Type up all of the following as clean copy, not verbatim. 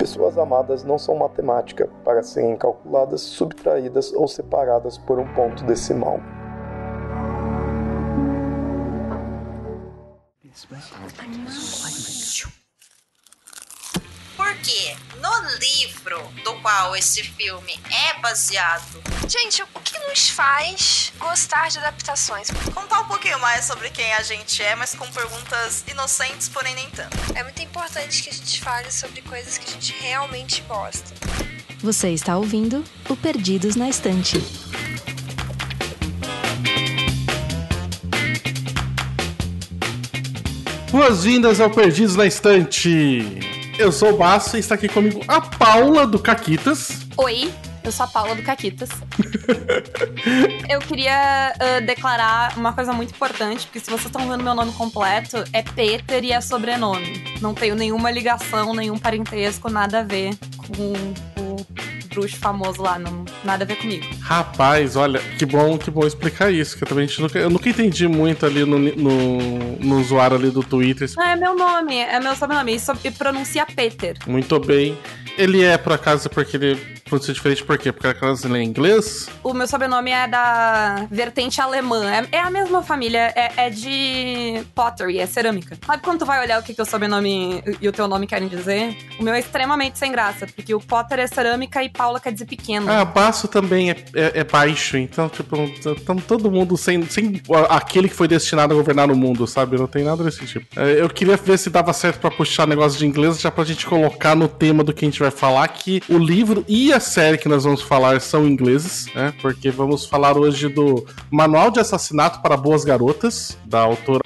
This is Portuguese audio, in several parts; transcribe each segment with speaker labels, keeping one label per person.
Speaker 1: Pessoas amadas não são matemática para serem calculadas, subtraídas ou separadas por um ponto decimal.
Speaker 2: Porque no livro do qual esse filme é baseado...
Speaker 3: Gente, o que nos faz gostar de adaptações?
Speaker 2: Contar um pouquinho mais sobre quem a gente é, mas com perguntas inocentes, porém nem tanto.
Speaker 3: É muito importante que a gente fale sobre coisas que a gente realmente gosta.
Speaker 4: Você está ouvindo o Perdidos na Estante.
Speaker 5: Boas-vindas ao Perdidos na Estante. Eu sou o Basso e está aqui comigo a Paula do Caquitas.
Speaker 6: Oi, eu sou a Paula do Caquitas. Eu queria declarar uma coisa muito importante, porque se vocês estão vendo meu nome completo, é Peter e é sobrenome. Não tenho nenhuma ligação, nenhum parentesco, nada a ver com o bruxo famoso lá, não, nada a ver comigo.
Speaker 5: Rapaz, olha, que bom explicar isso, que eu também eu nunca entendi muito ali no usuário ali do Twitter.
Speaker 6: Não, é meu nome, é meu sobrenome, e pronuncia Peter.
Speaker 5: Muito bem. Ele é, por acaso, porque ele pronuncia diferente, por quê? Porque acaso ele é inglês?
Speaker 6: O meu sobrenome é da vertente alemã. É a mesma família, é de pottery, é cerâmica. Sabe quando tu vai olhar o que o sobrenome e o teu nome querem dizer? O meu é extremamente sem graça, porque o Potter é cerâmica e Paula quer dizer pequeno.
Speaker 5: Ah, Baço também é baixo, então, tipo, todo mundo sem aquele que foi destinado a governar o mundo, sabe? Não tem nada desse tipo. Eu queria ver se dava certo pra puxar negócio de inglês, já pra gente colocar no tema do que a gente vai falar, que o livro e a série que nós vamos falar são ingleses, né? Porque vamos falar hoje do Manual de Assassinato para Boas Garotas, da autora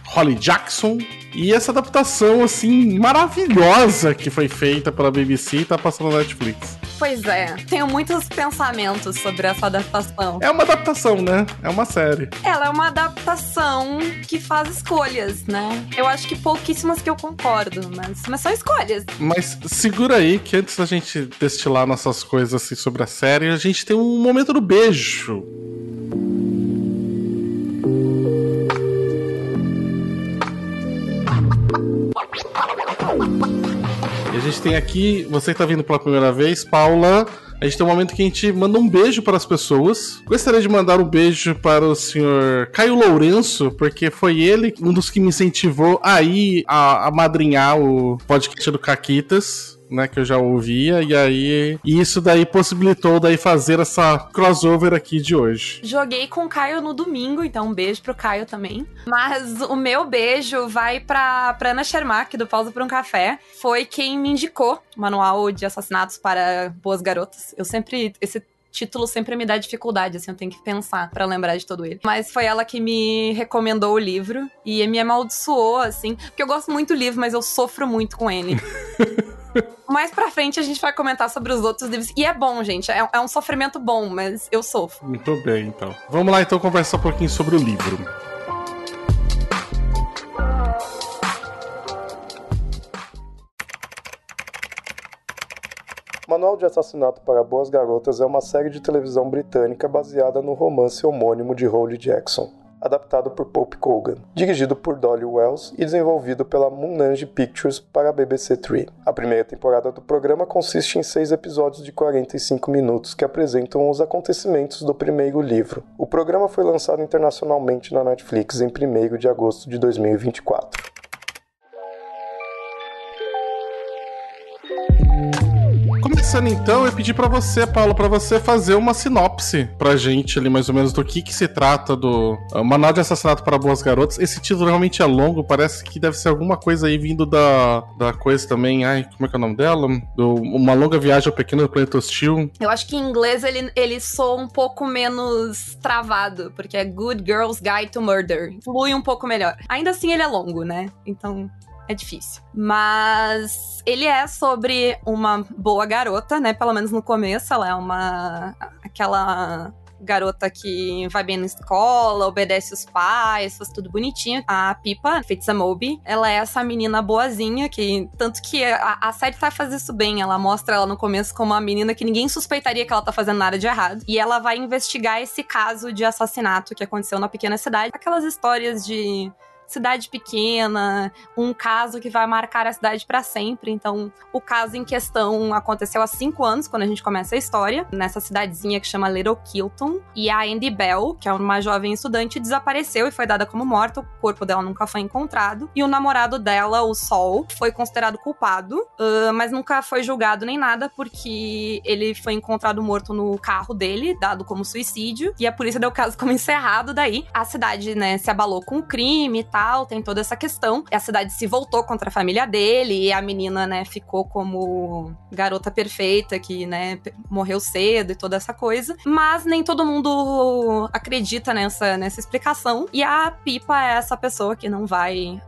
Speaker 5: Holly Jackson. E essa adaptação, assim, maravilhosa que foi feita pela BBC e tá passando na Netflix.
Speaker 6: Pois é, tenho muitos pensamentos sobre essa adaptação.
Speaker 5: É uma adaptação, né? É uma série.
Speaker 6: Ela é uma adaptação que faz escolhas, né? Eu acho que pouquíssimas que eu concordo, mas são escolhas.
Speaker 5: Mas segura aí que antes da gente destilar nossas coisas assim sobre a série, a gente tem um momento do beijo. E a gente tem aqui, você que tá vindo pela primeira vez, Paula, a gente tem um momento que a gente manda um beijo para as pessoas. Gostaria de mandar um beijo para o senhor Caio Lourenço, porque foi ele um dos que me incentivou a madrinhar o podcast do Caquitas, né, que eu já ouvia, e isso daí possibilitou fazer essa crossover aqui de hoje.
Speaker 6: Joguei com o Caio no domingo, então um beijo pro Caio também. Mas o meu beijo vai pra Ana Schermack, do Pausa por um Café. Foi quem me indicou o Manual de Assassinatos para Boas Garotas. Esse título sempre me dá dificuldade, assim, eu tenho que pensar pra lembrar de todo ele. Mas foi ela que me recomendou o livro e me amaldiçoou, assim, porque eu gosto muito do livro, mas eu sofro muito com ele. Mais pra frente a gente vai comentar sobre os outros livros. E é bom, gente. É um sofrimento bom, mas eu sofro.
Speaker 5: Muito bem, então. Vamos lá, então, conversar um pouquinho sobre o livro.
Speaker 1: Manual de Assassinato para Boas Garotas é uma série de televisão britânica baseada no romance homônimo de Holly Jackson, adaptado por Pope Kogan, dirigido por Dolly Wells e desenvolvido pela Moonange Pictures para a BBC Three. A primeira temporada do programa consiste em 6 episódios de 45 minutos que apresentam os acontecimentos do primeiro livro. O programa foi lançado internacionalmente na Netflix em 1º de agosto de 2024.
Speaker 5: Começando então, eu pedi pra você, Paulo, pra você fazer uma sinopse pra gente ali, mais ou menos, do que se trata do Manual de Assassinato para Boas Garotas. Esse título realmente é longo, parece que deve ser alguma coisa aí vindo da coisa também, como é que é o nome dela? Uma Longa Viagem ao Pequeno Planeta Hostil.
Speaker 6: Eu acho que em inglês ele soa um pouco menos travado, porque é Good Girl's Guide to Murder. Flui um pouco melhor. Ainda assim ele é longo, né? Então é difícil. Mas ele é sobre uma boa garota, né? Pelo menos no começo, ela é aquela garota que vai bem na escola, obedece os pais, faz tudo bonitinho. A Pippa, Fitza Moby, ela é essa menina boazinha, que tanto que a série tá fazendo isso bem. Ela mostra ela no começo como uma menina que ninguém suspeitaria que ela tá fazendo nada de errado. E ela vai investigar esse caso de assassinato que aconteceu na pequena cidade. Aquelas histórias de cidade pequena, um caso que vai marcar a cidade pra sempre. Então, o caso em questão aconteceu há 5 anos, quando a gente começa a história, nessa cidadezinha que chama Little Kilton. E a Andy Bell, que é uma jovem estudante, desapareceu e foi dada como morta. O corpo dela nunca foi encontrado. E o namorado dela, o Sol, foi considerado culpado, mas nunca foi julgado nem nada, porque ele foi encontrado morto no carro dele, dado como suicídio. E a polícia deu o caso como encerrado. Daí, a cidade, né, se abalou com o crime e tal, tem toda essa questão. E a cidade se voltou contra a família dele, e a menina, né, ficou como garota perfeita, que, né, morreu cedo e toda essa coisa. Mas nem todo mundo acredita nessa explicação. E a Pippa é essa pessoa que não vai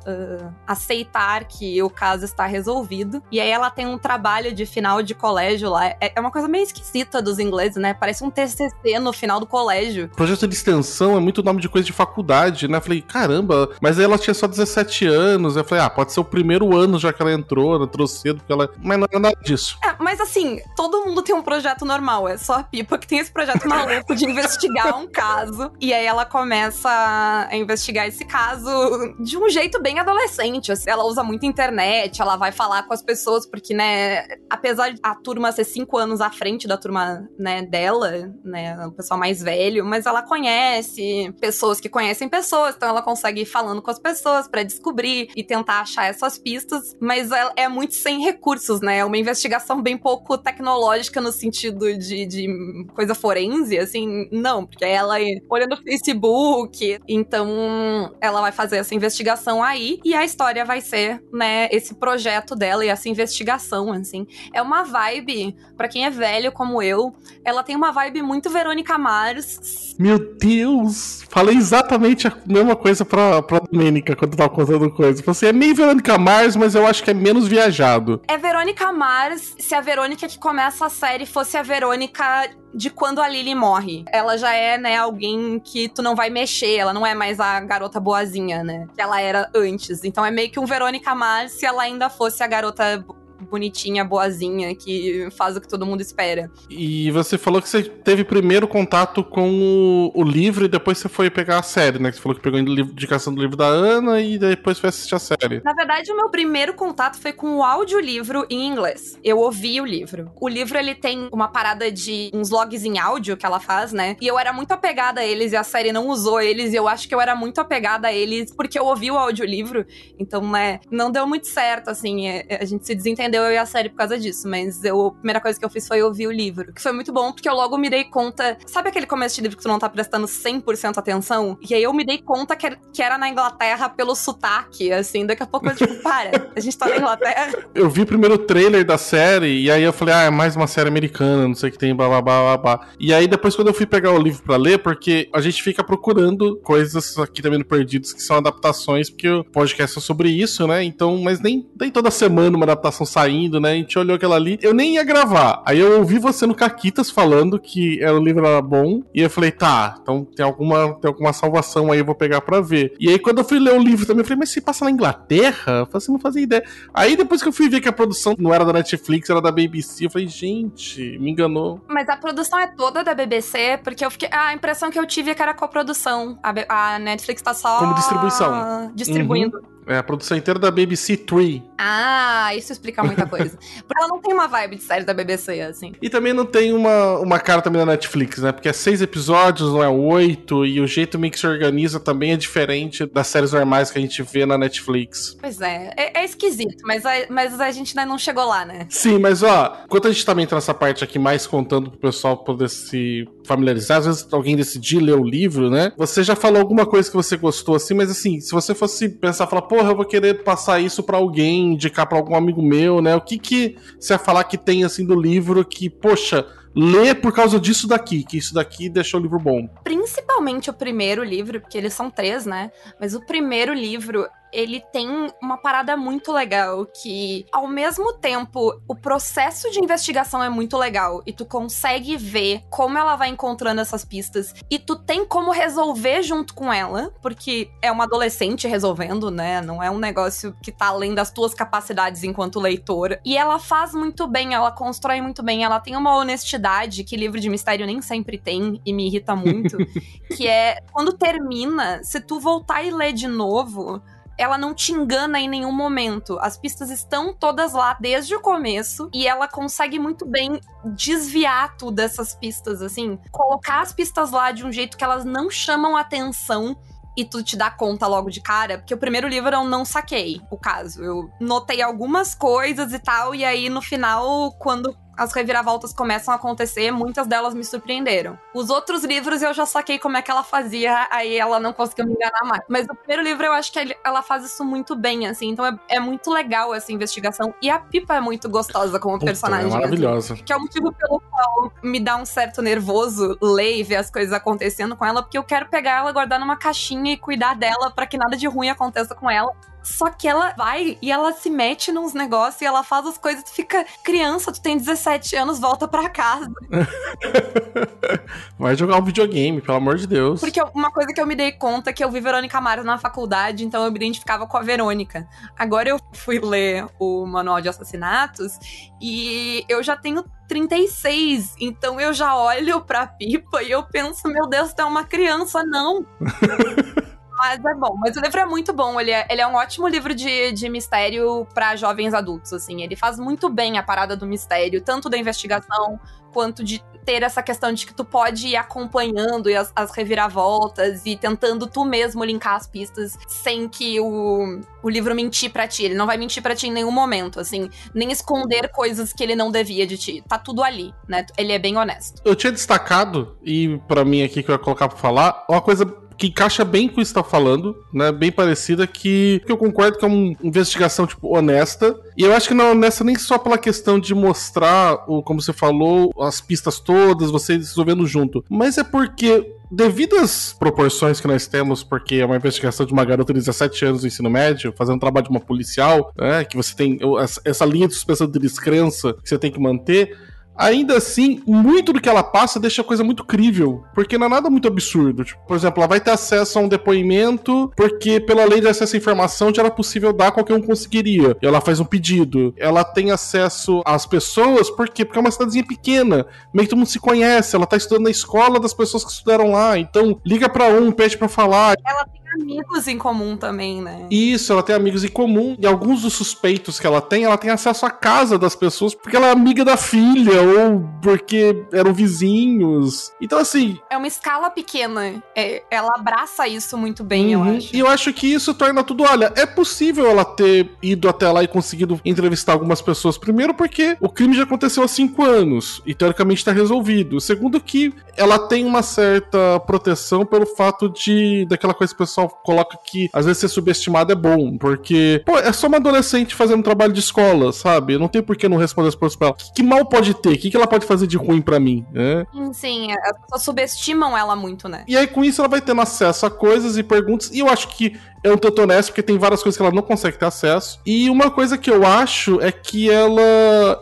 Speaker 6: aceitar que o caso está resolvido. E aí ela tem um trabalho de final de colégio lá. É uma coisa meio esquisita dos ingleses, né? Parece um TCC no final do colégio.
Speaker 5: Projeto de extensão é muito nome de coisa de faculdade, né? Eu falei, caramba, mas aí ela tinha só 17 anos. Eu falei, pode ser o primeiro ano já que ela entrou cedo, porque ela... Mas não é nada disso.
Speaker 6: Mas assim, todo mundo tem um projeto normal. É só a Pippa que tem esse projeto maluco de investigar um caso. E aí ela começa a investigar esse caso de um jeito bem adolescente. Assim. Ela usa muito internet, ela vai falar com as pessoas, porque, né, apesar de a turma ser 5 anos à frente da turma, né, dela, né, o pessoal mais velho, mas ela conhece pessoas que conhecem pessoas, então ela consegue ir falando com as pessoas pra descobrir e tentar achar essas pistas, mas é muito sem recursos, né, é uma investigação bem pouco tecnológica no sentido de coisa forense, assim, não, porque ela olha no Facebook, então ela vai fazer essa investigação aí, e a história vai ser, né, esse projeto dela e essa investigação, assim. É uma vibe, pra quem é velho como eu, ela tem uma vibe muito Verônica Mars.
Speaker 5: Meu Deus! Falei exatamente a mesma coisa pra Domênica quando tava contando coisa. Você é meio Verônica Mars, mas eu acho que é menos viajado.
Speaker 6: É Verônica Mars se a Verônica que começa a série fosse a Verônica de quando a Lily morre. Ela já é, né, alguém que tu não vai mexer, ela não é mais a garota boazinha, né, que ela era antes. Então é meio que um Verônica Mars se ela ainda fosse a garota bonitinha, boazinha, que faz o que todo mundo espera.
Speaker 5: E você falou que você teve primeiro contato com o livro e depois você foi pegar a série, né? Você falou que pegou a indicação do livro da Ana e depois foi assistir a série.
Speaker 6: Na verdade, o meu primeiro contato foi com o audiolivro em inglês. Eu ouvi o livro. O livro, ele tem uma parada de uns logs em áudio que ela faz, né? E eu era muito apegada a eles e a série não usou eles. E eu acho que eu era muito apegada a eles porque eu ouvi o audiolivro. Então, né, não deu muito certo, assim. A gente se desentendeu, eu e a série, por causa disso. Mas a primeira coisa que eu fiz foi ouvir o livro. Que foi muito bom, porque eu logo me dei conta... Sabe aquele começo de livro que tu não tá prestando 100% atenção? E aí eu me dei conta que era na Inglaterra pelo sotaque, assim. Daqui a pouco eu, tipo, para, a gente tá na Inglaterra.
Speaker 5: Eu vi primeiro o trailer da série, e aí eu falei, é mais uma série americana, não sei o que tem, blá, blá, blá, blá. E aí depois, quando eu fui pegar o livro pra ler, porque a gente fica procurando coisas aqui também no Perdidos, que são adaptações, porque o podcast é sobre isso, né? Então, mas nem toda semana uma adaptação saindo, né? A gente olhou aquela ali, eu nem ia gravar. Aí eu ouvi você no Caquitas falando que o livro era bom, e eu falei, tá, então tem alguma salvação aí, eu vou pegar pra ver. E aí quando eu fui ler o livro também, eu falei, mas se passa na Inglaterra? Eu falei, você não fazia ideia. Aí depois que eu fui ver que a produção não era da Netflix, era da BBC, eu falei, gente, me enganou.
Speaker 6: Mas a produção é toda da BBC, porque a impressão que eu tive é que era coprodução. A Netflix tá só...
Speaker 5: Como distribuição.
Speaker 6: Distribuindo.
Speaker 5: Uhum. É a produção inteira da BBC 3.
Speaker 6: Ah, isso explica muita coisa. Porque ela não tem uma vibe de série da BBC, assim.
Speaker 5: E também não tem uma cara também da Netflix, né? Porque é 6 episódios, não é 8, e o jeito meio que se organiza também é diferente das séries normais que a gente vê na Netflix.
Speaker 6: Pois é esquisito, mas a gente ainda não chegou lá, né?
Speaker 5: Sim, mas ó, enquanto a gente também entra nessa parte aqui mais contando pro pessoal poder se familiarizar, às vezes alguém decidir ler o livro, né? Você já falou alguma coisa que você gostou assim, mas assim, se você fosse pensar, falar, porra, eu vou querer passar isso pra alguém, indicar pra algum amigo meu, né? O que você ia falar que tem assim do livro que, poxa, lê por causa disso daqui, que isso daqui deixou o livro bom?
Speaker 6: Principalmente o primeiro livro, porque eles são 3, né? Mas o primeiro livro, ele tem uma parada muito legal, que ao mesmo tempo o processo de investigação é muito legal e tu consegue ver como ela vai encontrando essas pistas e tu tem como resolver junto com ela, porque é uma adolescente resolvendo, né? Não é um negócio que tá além das tuas capacidades enquanto leitora. E ela faz muito bem, ela constrói muito bem, ela tem uma honestidade que livro de mistério nem sempre tem e me irrita muito, que é quando termina, se tu voltar e ler de novo, ela não te engana em nenhum momento. As pistas estão todas lá desde o começo e ela consegue muito bem desviar tudo dessas pistas, assim. Colocar as pistas lá de um jeito que elas não chamam atenção e tu te dá conta logo de cara, porque o primeiro livro eu não saquei o caso. Eu notei algumas coisas e tal, e aí no final, quando as reviravoltas começam a acontecer, muitas delas me surpreenderam. Os outros livros eu já saquei como é que ela fazia, aí ela não conseguiu me enganar mais. Mas o primeiro livro eu acho que ela faz isso muito bem, assim, então é muito legal essa investigação. E a Pipa é muito gostosa como personagem.
Speaker 5: É maravilhosa.
Speaker 6: Assim, que é o motivo pelo qual me dá um certo nervoso ler e ver as coisas acontecendo com ela, porque eu quero pegar ela, guardar numa caixinha e cuidar dela pra que nada de ruim aconteça com ela. Só que ela vai e ela se mete nos negócios e ela faz as coisas, tu fica criança, tu tem 17 anos, volta pra casa.
Speaker 5: Vai jogar um videogame, pelo amor de Deus.
Speaker 6: Porque uma coisa que eu me dei conta é que eu vi Verônica Mars na faculdade, então eu me identificava com a Verônica. Agora eu fui ler o Manual de Assassinatos e eu já tenho 36, então eu já olho pra Pipa e eu penso, meu Deus, tu é uma criança, não. Mas é bom, mas o livro é muito bom, ele é um ótimo livro de mistério pra jovens adultos, assim, ele faz muito bem a parada do mistério, tanto da investigação, quanto de ter essa questão de que tu pode ir acompanhando e as reviravoltas e tentando tu mesmo linkar as pistas sem que o livro mentir pra ti, ele não vai mentir pra ti em nenhum momento, assim, nem esconder coisas que ele não devia de ti, tá tudo ali, né, ele é bem honesto.
Speaker 5: Eu tinha destacado, e pra mim aqui que eu ia colocar pra falar, uma coisa que encaixa bem com o que você tá falando, né, bem parecida, que eu concordo que é uma investigação, tipo, honesta, e eu acho que não é honesta nem só pela questão de mostrar, como você falou, as pistas todas, você resolvendo junto, mas é porque, devido às proporções que nós temos, porque é uma investigação de uma garota de 17 anos do ensino médio, fazendo um trabalho de uma policial, né, que você tem essa linha de suspensão de descrença que você tem que manter, ainda assim, muito do que ela passa deixa a coisa muito crível, porque não é nada muito absurdo. Tipo, por exemplo, ela vai ter acesso a um depoimento porque pela lei de acesso à informação já era possível dar, qualquer um conseguiria. E ela faz um pedido. Ela tem acesso às pessoas, por quê? Porque é uma cidadezinha pequena, meio que todo mundo se conhece, ela tá estudando na escola das pessoas que estudaram lá, então liga pra um, pede pra falar.
Speaker 6: Ela tem amigos em comum também, né?
Speaker 5: Isso, ela tem amigos em comum, e alguns dos suspeitos que ela tem acesso à casa das pessoas porque ela é amiga da filha, ou porque eram vizinhos. Então, assim...
Speaker 6: é uma escala pequena. Ela abraça isso muito bem, eu acho.
Speaker 5: E eu acho que isso torna tudo... olha, é possível ela ter ido até lá e conseguido entrevistar algumas pessoas. Primeiro porque o crime já aconteceu há 5 anos, e teoricamente tá resolvido. Segundo que ela tem uma certa proteção pelo fato daquela coisa que o pessoal coloca que às vezes ser subestimado é bom, porque, pô, é só uma adolescente fazendo trabalho de escola, sabe? Não tem por que não responder as perguntas pra ela. Que mal pode ter? O que ela pode fazer de ruim pra mim? Né?
Speaker 6: Sim, as pessoas subestimam ela muito, né?
Speaker 5: E aí com isso ela vai tendo acesso a coisas e perguntas, e eu acho que é um tanto honesto, porque tem várias coisas que ela não consegue ter acesso. E uma coisa que eu acho é que ela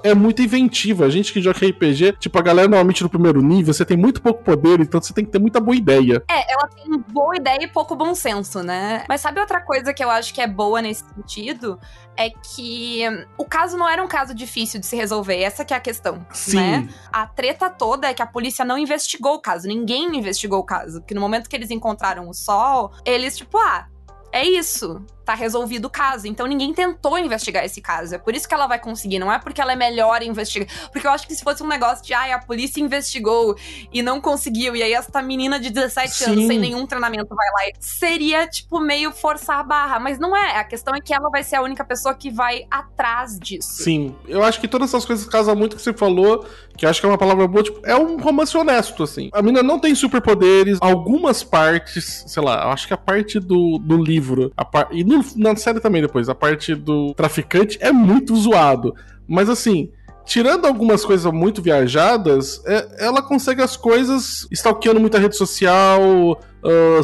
Speaker 5: é muito inventiva. A gente que joga RPG, tipo, a galera normalmente no primeiro nível, você tem muito pouco poder, então você tem que ter muita boa ideia.
Speaker 6: Ela tem boa ideia e pouco bom senso, né? Mas sabe outra coisa que eu acho que é boa nesse sentido? É que o caso não era um caso difícil de se resolver, essa que é a questão,
Speaker 5: Sim.
Speaker 6: Né? A treta toda é que a polícia não investigou o caso, ninguém investigou o caso, porque no momento que eles encontraram o Sol, eles tipo, é isso, tá resolvido o caso. Então ninguém tentou investigar esse caso. É por isso que ela vai conseguir, não é porque ela é melhor em investigar. Porque eu acho que se fosse um negócio de, a polícia investigou e não conseguiu, e aí essa menina de 17 anos sem nenhum treinamento vai lá, seria, tipo, meio forçar a barra. Mas não é. A questão é que ela vai ser a única pessoa que vai atrás disso.
Speaker 5: Sim. Eu acho que todas essas coisas casam muito com o que você falou, que eu acho que é uma palavra boa, tipo, é um romance honesto, assim. A menina não tem superpoderes, algumas partes, sei lá, eu acho que a parte do livro, e na série também depois, a parte do traficante é muito zoado. Mas assim, tirando algumas coisas muito viajadas, ela consegue as coisas stalkeando muita rede social,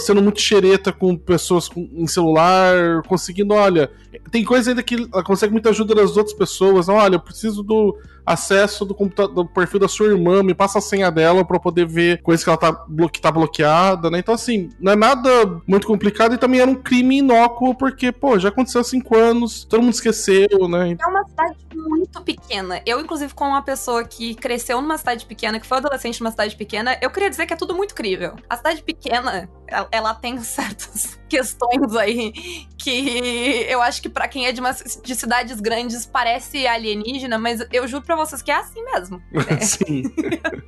Speaker 5: sendo muito xereta com pessoas em celular, conseguindo, olha, tem coisa ainda que ela consegue muita ajuda das outras pessoas. Olha, eu preciso do acesso do computador, do perfil da sua irmã, me passa a senha dela pra eu poder ver coisas que ela tá bloqueada, né? Então, assim, não é nada muito complicado, e também era um crime inócuo, porque, pô, já aconteceu há 5 anos, todo mundo esqueceu, né?
Speaker 6: É uma cidade muito pequena. Eu, inclusive, como uma pessoa que cresceu numa cidade pequena, que foi adolescente numa cidade pequena, eu queria dizer que é tudo muito crível. A cidade pequena, ela tem certas questões aí que eu acho que pra quem é de cidades grandes parece alienígena, mas eu juro pra vocês que é assim mesmo.
Speaker 5: Sim.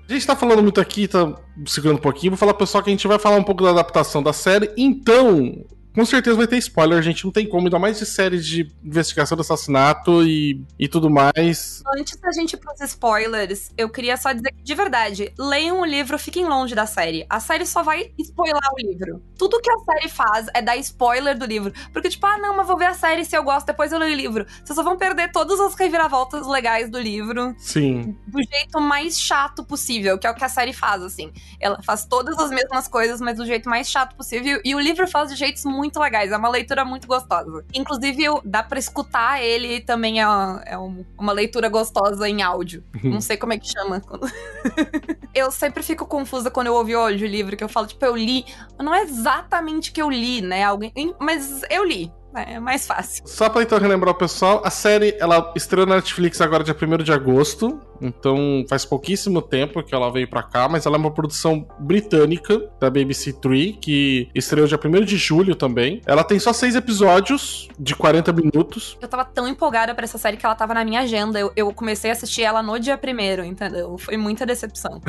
Speaker 5: A gente tá falando muito aqui, tá segurando um pouquinho. Vou falar pro pessoal que a gente vai falar um pouco da adaptação da série. Então, com certeza vai ter spoiler, a gente não tem como, ainda mais de séries de investigação de assassinato e tudo mais.
Speaker 6: Antes da gente ir pros spoilers, eu queria só dizer que, de verdade, leiam o livro, fiquem longe da série. A série só vai spoiler o livro. Tudo que a série faz é dar spoiler do livro. Porque, tipo, não, mas vou ver a série se eu gosto, depois eu leio o livro. Vocês só vão perder todas as reviravoltas legais do livro.
Speaker 5: Sim.
Speaker 6: Do jeito mais chato possível, que é o que a série faz, assim. Ela faz todas as mesmas coisas, mas do jeito mais chato possível. E o livro faz de jeitos muito legais, é uma leitura muito gostosa. Inclusive, dá pra escutar ele também, uma leitura gostosa em áudio. Não sei como é que chama. Eu sempre fico confusa quando eu ouvi hoje o livro, que eu falo, tipo, eu li. Não é exatamente que eu li, né? Mas eu li. É mais fácil.
Speaker 5: Só pra então relembrar o pessoal, a série, ela estreou na Netflix agora dia 1º de agosto, então faz pouquíssimo tempo que ela veio pra cá, mas ela é uma produção britânica da BBC Three, que estreou dia 1º de julho também. Ela tem só 6 episódios de 40 minutos.
Speaker 6: Eu tava tão empolgada pra essa série que ela tava na minha agenda. Eu comecei a assistir ela no dia 1º, entendeu? Foi muita decepção.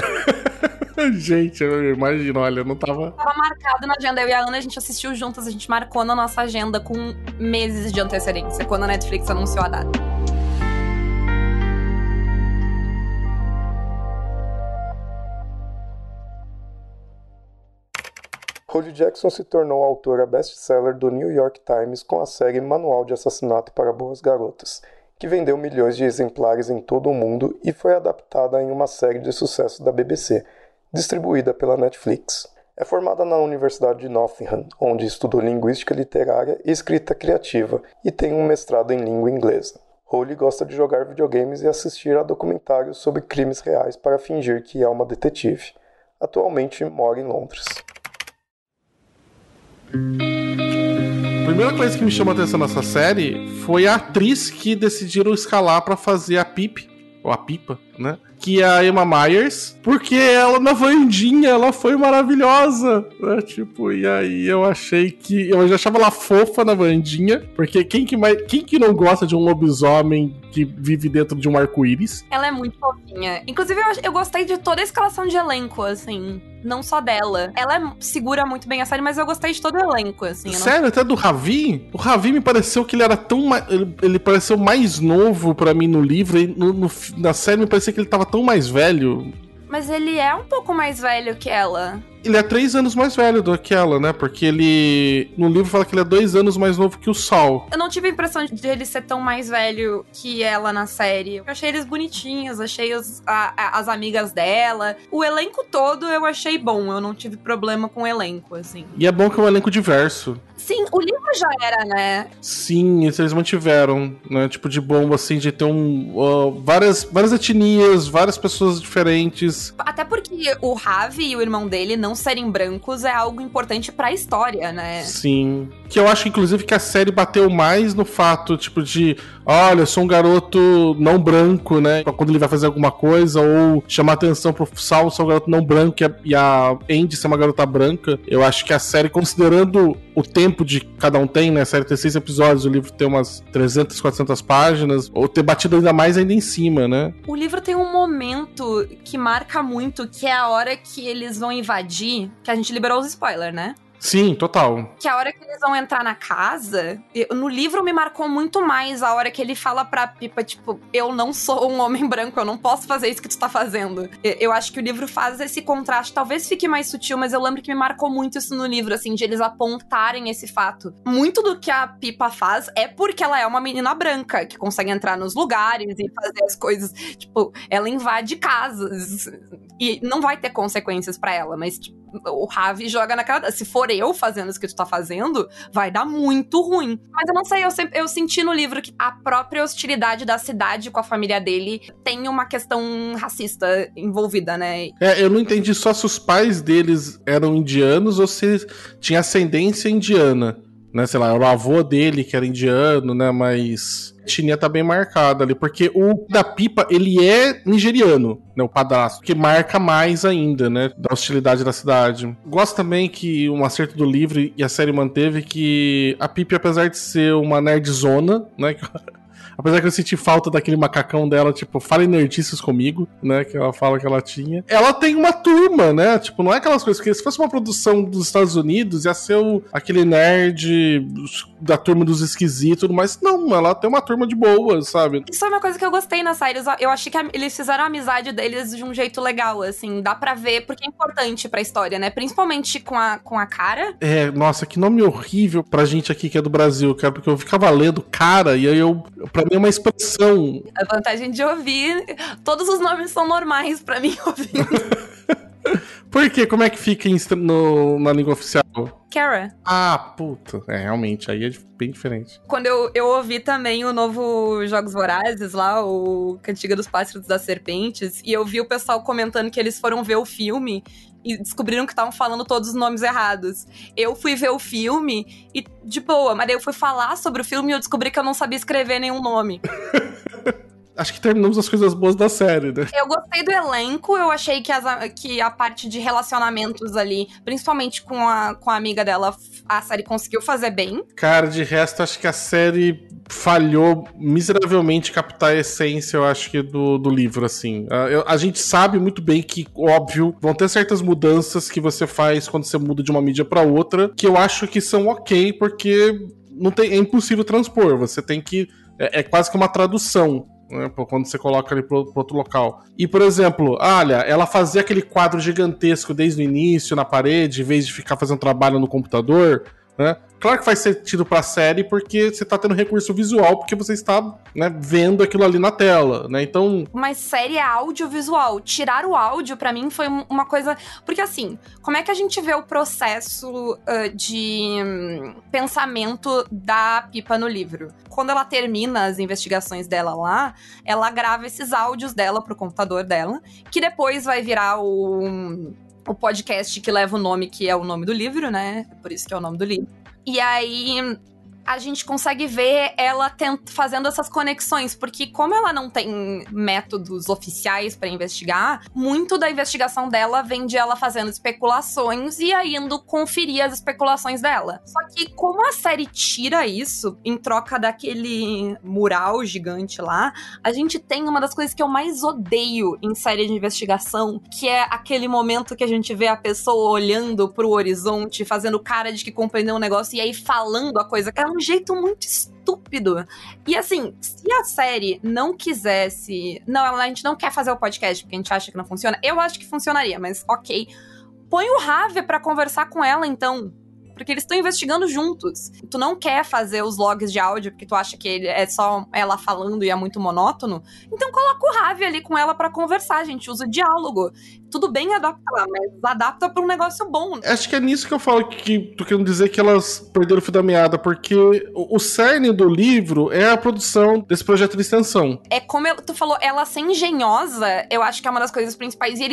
Speaker 5: Gente, eu imagino, olha, não tava...
Speaker 6: Tava marcado na agenda, eu e a Ana, a gente assistiu juntas, a gente marcou na nossa agenda com meses de antecedência, quando a Netflix anunciou a data.
Speaker 1: Holly Jackson se tornou a autora best-seller do New York Times com a série Manual de Assassinato para Boas Garotas, que vendeu milhões de exemplares em todo o mundo e foi adaptada em uma série de sucesso da BBC, distribuída pela Netflix. É formada na Universidade de Nottingham, onde estudou linguística literária e escrita criativa, e tem um mestrado em língua inglesa. Holly gosta de jogar videogames e assistir a documentários sobre crimes reais para fingir que é uma detetive. Atualmente mora em Londres.
Speaker 5: A primeira coisa que me chamou a atenção nessa série foi a atriz que decidiram escalar pra fazer a Pip, ou a Pipa, né? Que é a Emma Myers, porque ela na Wandinha, ela foi maravilhosa, né? Tipo, e aí eu achei que... Eu já achava ela fofa na Wandinha, porque quem que não gosta de um lobisomem que vive dentro de um arco-íris?
Speaker 6: Ela é muito fofinha. Inclusive, eu gostei de toda a escalação de elenco, assim. Não só dela. Ela segura muito bem a série, mas eu gostei de todo o elenco, assim.
Speaker 5: Sério? Até do Ravi? O Ravi me pareceu que ele era tão... Ele pareceu mais novo pra mim no livro, e na série me parecia que ele tava tão mais velho.
Speaker 6: Mas ele é um pouco mais velho que ela.
Speaker 5: Ele é 3 anos mais velho do que ela, né? Porque ele... No livro fala que ele é 2 anos mais novo que o Saul.
Speaker 6: Eu não tive a impressão de ele ser tão mais velho que ela na série. Eu achei eles bonitinhos, achei as amigas dela. O elenco todo eu achei bom. Eu não tive problema com o elenco, assim.
Speaker 5: E é bom que é um elenco diverso.
Speaker 6: Sim, o livro já era, né?
Speaker 5: Sim, isso eles mantiveram, né? Tipo, de bom, assim, de ter várias etnias, várias pessoas diferentes.
Speaker 6: Até porque o Ravi e o irmão dele não serem brancos é algo importante pra história, né?
Speaker 5: Sim. Que eu acho, inclusive, que a série bateu mais no fato, tipo, de... Olha, eu sou um garoto não branco, né? Pra quando ele vai fazer alguma coisa, ou chamar atenção pro Saul, sou um garoto não branco, e a Andy ser uma garota branca. Eu acho que a série, considerando o tempo de cada um tem, né? A série tem 6 episódios, o livro tem umas 300, 400 páginas, ou ter batido ainda em cima, né?
Speaker 6: O livro tem um momento que marca muito, que é a hora que eles vão invadir, que a gente liberou os spoilers, né?
Speaker 5: Sim, total.
Speaker 6: Que a hora que eles vão entrar na casa, no livro me marcou muito mais a hora que ele fala pra Pipa, tipo, eu não sou um homem branco, eu não posso fazer isso que tu tá fazendo. Eu acho que o livro faz esse contraste, talvez fique mais sutil, mas eu lembro que me marcou muito isso no livro, assim, de eles apontarem esse fato. Muito do que a Pipa faz é porque ela é uma menina branca, que consegue entrar nos lugares e fazer as coisas, tipo, ela invade casas, e não vai ter consequências pra ela, mas, tipo, o Ravi joga na cara. Se for eu fazendo isso que tu tá fazendo, vai dar muito ruim. Mas eu não sei, eu senti no livro que a própria hostilidade da cidade com a família dele tem uma questão racista envolvida, né?
Speaker 5: Eu não entendi só se os pais deles eram indianos ou se tinha ascendência indiana. né? Sei lá, era o avô dele que era indiano, né? Mas a etnia tá bem marcada ali, porque o da Pipa, ele é nigeriano, né? O padrasto, que marca mais ainda, né? Da hostilidade da cidade. Gosto também que um acerto do livro e a série manteve que a Pipa, apesar de ser uma nerdzona, né? Apesar que eu senti falta daquele macacão dela, tipo, fala nerdices comigo, né? Que ela fala que ela tinha. Ela tem uma turma, né? Tipo, não é aquelas coisas que se fosse uma produção dos Estados Unidos, ia ser aquele nerd da turma dos esquisitos e tudo mais. Não, ela tem uma turma de boas, sabe?
Speaker 6: Isso é uma coisa que eu gostei na série. Eu achei que eles fizeram a amizade deles de um jeito legal, assim. Dá pra ver, porque é importante pra história, né? Principalmente com a Cara.
Speaker 5: Nossa, que nome horrível pra gente aqui que é do Brasil, cara. Porque eu ficava lendo Cara e aí pra mim é uma expressão.
Speaker 6: A vantagem de ouvir, todos os nomes são normais pra mim ouvindo.
Speaker 5: Por quê? Como é que fica na língua oficial?
Speaker 6: Cara.
Speaker 5: Ah, puta. Realmente, aí é bem diferente.
Speaker 6: Quando eu ouvi também o novo Jogos Vorazes lá, o Cantiga dos Pássaros das Serpentes, e eu vi o pessoal comentando que eles foram ver o filme e descobriram que estavam falando todos os nomes errados. Eu fui ver o filme e, de boa, mas daí eu fui falar sobre o filme e eu descobri que eu não sabia escrever nenhum nome.
Speaker 5: Acho que terminamos as coisas boas da série, né?
Speaker 6: Eu gostei do elenco, eu achei que a parte de relacionamentos ali, principalmente com a amiga dela, a série conseguiu fazer bem.
Speaker 5: Cara, de resto, acho que a série falhou miseravelmente em captar a essência, eu acho que do livro, assim. A gente sabe muito bem que, óbvio, vão ter certas mudanças que você faz quando você muda de uma mídia pra outra, que eu acho que são ok, porque é impossível transpor, você tem que... É quase que uma tradução, né, quando você coloca ali pro outro local. E, por exemplo, olha, ela fazia aquele quadro gigantesco desde o início na parede, em vez de ficar fazendo trabalho no computador, né? Claro que faz sentido pra série porque você tá tendo recurso visual, porque você está, né, vendo aquilo ali na tela, né? Então...
Speaker 6: Mas série é audiovisual. Tirar o áudio, pra mim, foi uma coisa... Porque, assim, como é que a gente vê o processo de pensamento da Pipa no livro? Quando ela termina as investigações dela lá, ela grava esses áudios dela pro computador dela, que depois vai virar o podcast que leva o nome, que é o nome do livro, né? Por isso que é o nome do livro. E aí a gente consegue ver ela fazendo essas conexões, porque como ela não tem métodos oficiais pra investigar, muito da investigação dela vem de ela fazendo especulações e aí indo conferir as especulações dela. Só que como a série tira isso, em troca daquele mural gigante lá, a gente tem uma das coisas que eu mais odeio em série de investigação, que é aquele momento que a gente vê a pessoa olhando pro horizonte, fazendo cara de que compreendeu um negócio e aí falando a coisa. É um jeito muito estúpido. E assim, se a série não quisesse... Não, a gente não quer fazer o podcast porque a gente acha que não funciona. Eu acho que funcionaria, mas ok. Põe o Ravi pra conversar com ela, então. Porque eles estão investigando juntos. Tu não quer fazer os logs de áudio porque tu acha que é só ela falando e é muito monótono. Então coloca o Ravi ali com ela pra conversar. A gente usa diálogo. Tudo bem adaptar, mas adapta pra um negócio bom.
Speaker 5: Acho que é nisso que eu falo que tô querendo dizer que elas perderam o fio da meada, porque o cerne do livro é a produção desse projeto de extensão.
Speaker 6: É como tu falou, ela ser engenhosa, eu acho que é uma das coisas principais. E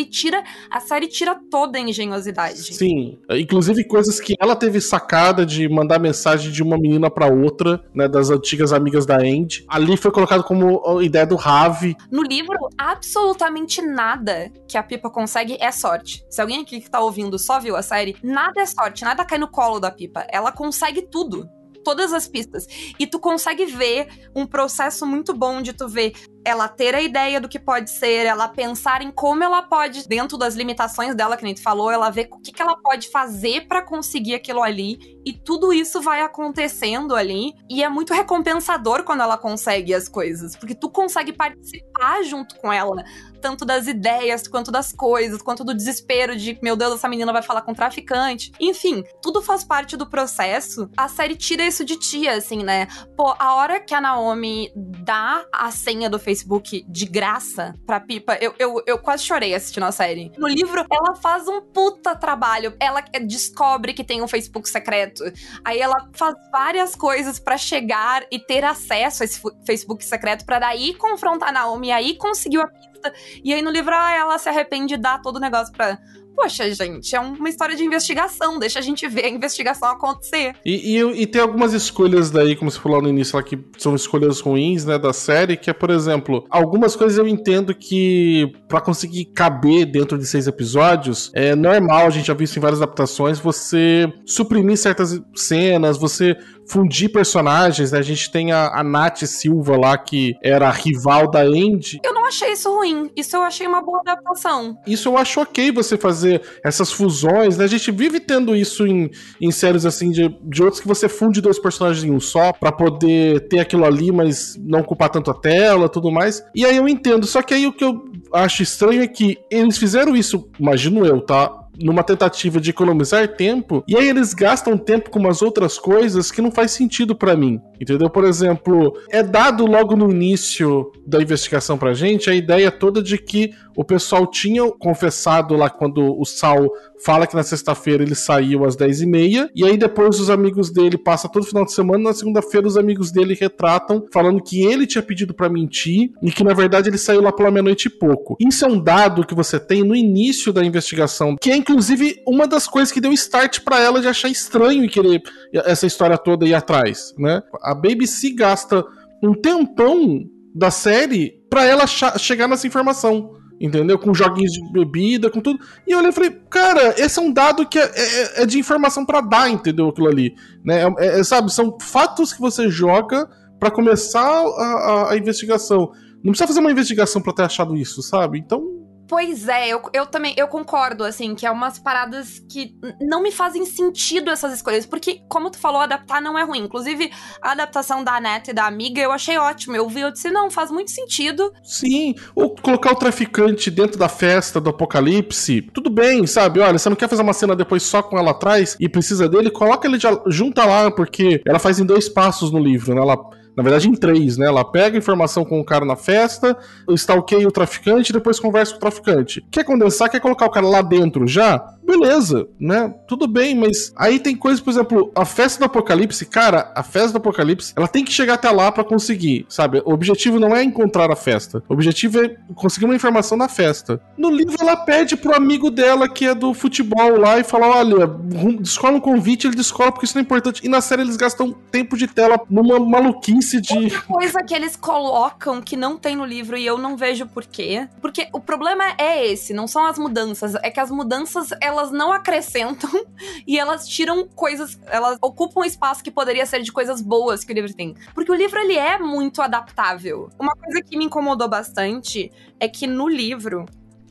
Speaker 6: a série tira toda a engenhosidade.
Speaker 5: Sim, inclusive coisas que ela teve sacada de mandar mensagem de uma menina pra outra, né, das antigas amigas da Andy. Ali foi colocado como a ideia do Ravi.
Speaker 6: No livro, absolutamente nada que a Pipa consegue é sorte. Se alguém aqui que tá ouvindo só viu a série, nada é sorte, nada cai no colo da Pipa. Ela consegue tudo. Todas as pistas. E tu consegue ver um processo muito bom de tu ver ela ter a ideia do que pode ser, ela pensar em como ela pode, dentro das limitações dela, que nem tu falou, ela ver o que ela pode fazer pra conseguir aquilo ali, e tudo isso vai acontecendo ali, e é muito recompensador quando ela consegue as coisas, porque tu consegue participar junto com ela, tanto das ideias, quanto das coisas, quanto do desespero de, meu Deus, essa menina vai falar com traficante. Enfim, tudo faz parte do processo. A série tira isso de ti, assim, né? Pô, a hora que a Naomi dá a senha do Facebook de graça pra Pipa, eu quase chorei assistindo a série. No livro, ela faz um puta trabalho. Ela descobre que tem um Facebook secreto. Aí ela faz várias coisas pra chegar e ter acesso a esse Facebook secreto, pra daí confrontar a Naomi, e aí conseguiu a pista adapta. E aí no livro ela se arrepende e dá todo o negócio pra... Poxa, gente, é uma história de investigação, deixa a gente ver a investigação acontecer.
Speaker 5: E tem algumas escolhas daí, como você falou no início, lá, que são escolhas ruins, né, da série, que é, por exemplo, algumas coisas eu entendo que pra conseguir caber dentro de 6 episódios, é normal, a gente já viu isso em várias adaptações, você suprimir certas cenas, você fundir personagens, né? A gente tem a Nath Silva lá, que era a rival da Andy.
Speaker 6: Eu não achei isso ruim. Isso eu achei uma boa adaptação.
Speaker 5: Isso eu acho ok você fazer essas fusões, né? A gente vive tendo isso em séries assim, de outros que você funde 2 personagens em um só, pra poder ter aquilo ali, mas não ocupar tanto a tela e tudo mais. E aí eu entendo, só que aí o que eu acho estranho é que eles fizeram isso, imagino eu, tá? Numa tentativa de economizar tempo, e aí eles gastam tempo com umas outras coisas que não faz sentido pra mim, entendeu? Por exemplo, é dado logo no início da investigação pra gente a ideia toda de que o pessoal tinha confessado lá quando o Saul fala que na sexta-feira ele saiu às 10h30, e aí depois os amigos dele passam todo final de semana, na segunda-feira os amigos dele retratam, falando que ele tinha pedido pra mentir, e que na verdade ele saiu lá pela meia-noite e pouco. Isso é um dado que você tem no início da investigação, que é inclusive uma das coisas que deu start pra ela de achar estranho e querer essa história toda ir atrás, né? A BBC gasta um tempão da série pra ela chegar nessa informação, entendeu? Com joguinhos de bebida, com tudo. E eu olhei e falei, cara, esse é um dado que é de informação pra dar, entendeu? Aquilo ali, né? Sabe, são fatos que você joga pra começar a investigação. Não precisa fazer uma investigação pra ter achado isso, sabe? Então...
Speaker 6: Pois é, eu também, eu concordo, assim, que é umas paradas que não me fazem sentido essas escolhas, porque, como tu falou, adaptar não é ruim. Inclusive, a adaptação da Annette e da amiga eu achei ótimo. Eu disse, não, faz muito sentido.
Speaker 5: Sim, ou colocar o traficante dentro da festa do apocalipse, tudo bem, sabe? Olha, você não quer fazer uma cena depois só com ela atrás e precisa dele, coloca ele junta lá, porque ela faz em 2 passos no livro, né? Na verdade, em 3, né? Ela pega a informação com o cara na festa, stalkeia o traficante e depois conversa com o traficante. Quer condensar, quer colocar o cara lá dentro já? Beleza, né? Tudo bem, mas aí tem coisas, por exemplo, a festa do apocalipse, cara, a festa do apocalipse, ela tem que chegar até lá pra conseguir, sabe? O objetivo não é encontrar a festa. O objetivo é conseguir uma informação na festa. No livro, ela pede pro amigo dela, que é do futebol lá, e fala, olha, descola um convite, ele descola porque isso não é importante. E na série eles gastam tempo de tela numa maluquice de...
Speaker 6: Outra coisa que eles colocam que não tem no livro e eu não vejo por quê. Porque o problema é esse, não são as mudanças. É que as mudanças, elas não acrescentam e elas tiram coisas, elas ocupam espaço que poderia ser de coisas boas que o livro tem. Porque o livro, ele é muito adaptável. Uma coisa que me incomodou bastante é que no livro,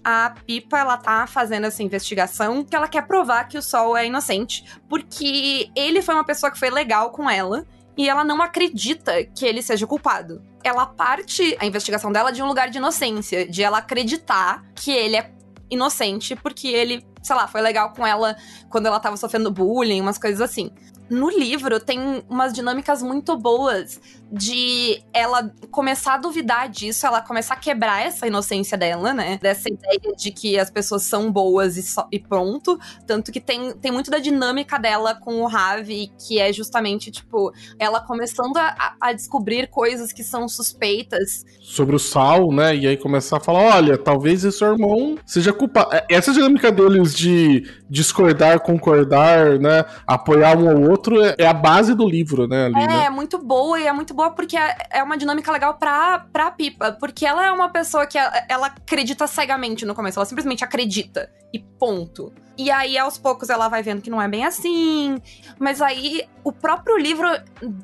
Speaker 6: a Pipa, ela tá fazendo essa investigação que ela quer provar que o Sol é inocente, porque ele foi uma pessoa que foi legal com ela e ela não acredita que ele seja culpado. Ela parte a investigação dela de um lugar de inocência, de ela acreditar que ele é inocente porque ele, sei lá, foi legal com ela quando ela tava sofrendo bullying, umas coisas assim. No livro tem umas dinâmicas muito boas de ela começar a duvidar disso, ela começar a quebrar essa inocência dela, né? Dessa ideia de que as pessoas são boas e pronto. Tanto que tem muito da dinâmica dela com o Ravi, que é justamente, tipo, ela começando a descobrir coisas que são suspeitas.
Speaker 5: Sobre o Saul, né? E aí começar a falar, olha, talvez esse irmão seja culpado. Essa dinâmica deles de discordar, concordar, né? Apoiar um ao outro é a base do livro, né? Ali, né?
Speaker 6: É muito boa, e é muito boa porque é uma dinâmica legal pra Pipa, porque ela é uma pessoa que ela acredita cegamente no começo, ela simplesmente acredita, e ponto. E aí, aos poucos, ela vai vendo que não é bem assim, mas aí, o próprio livro,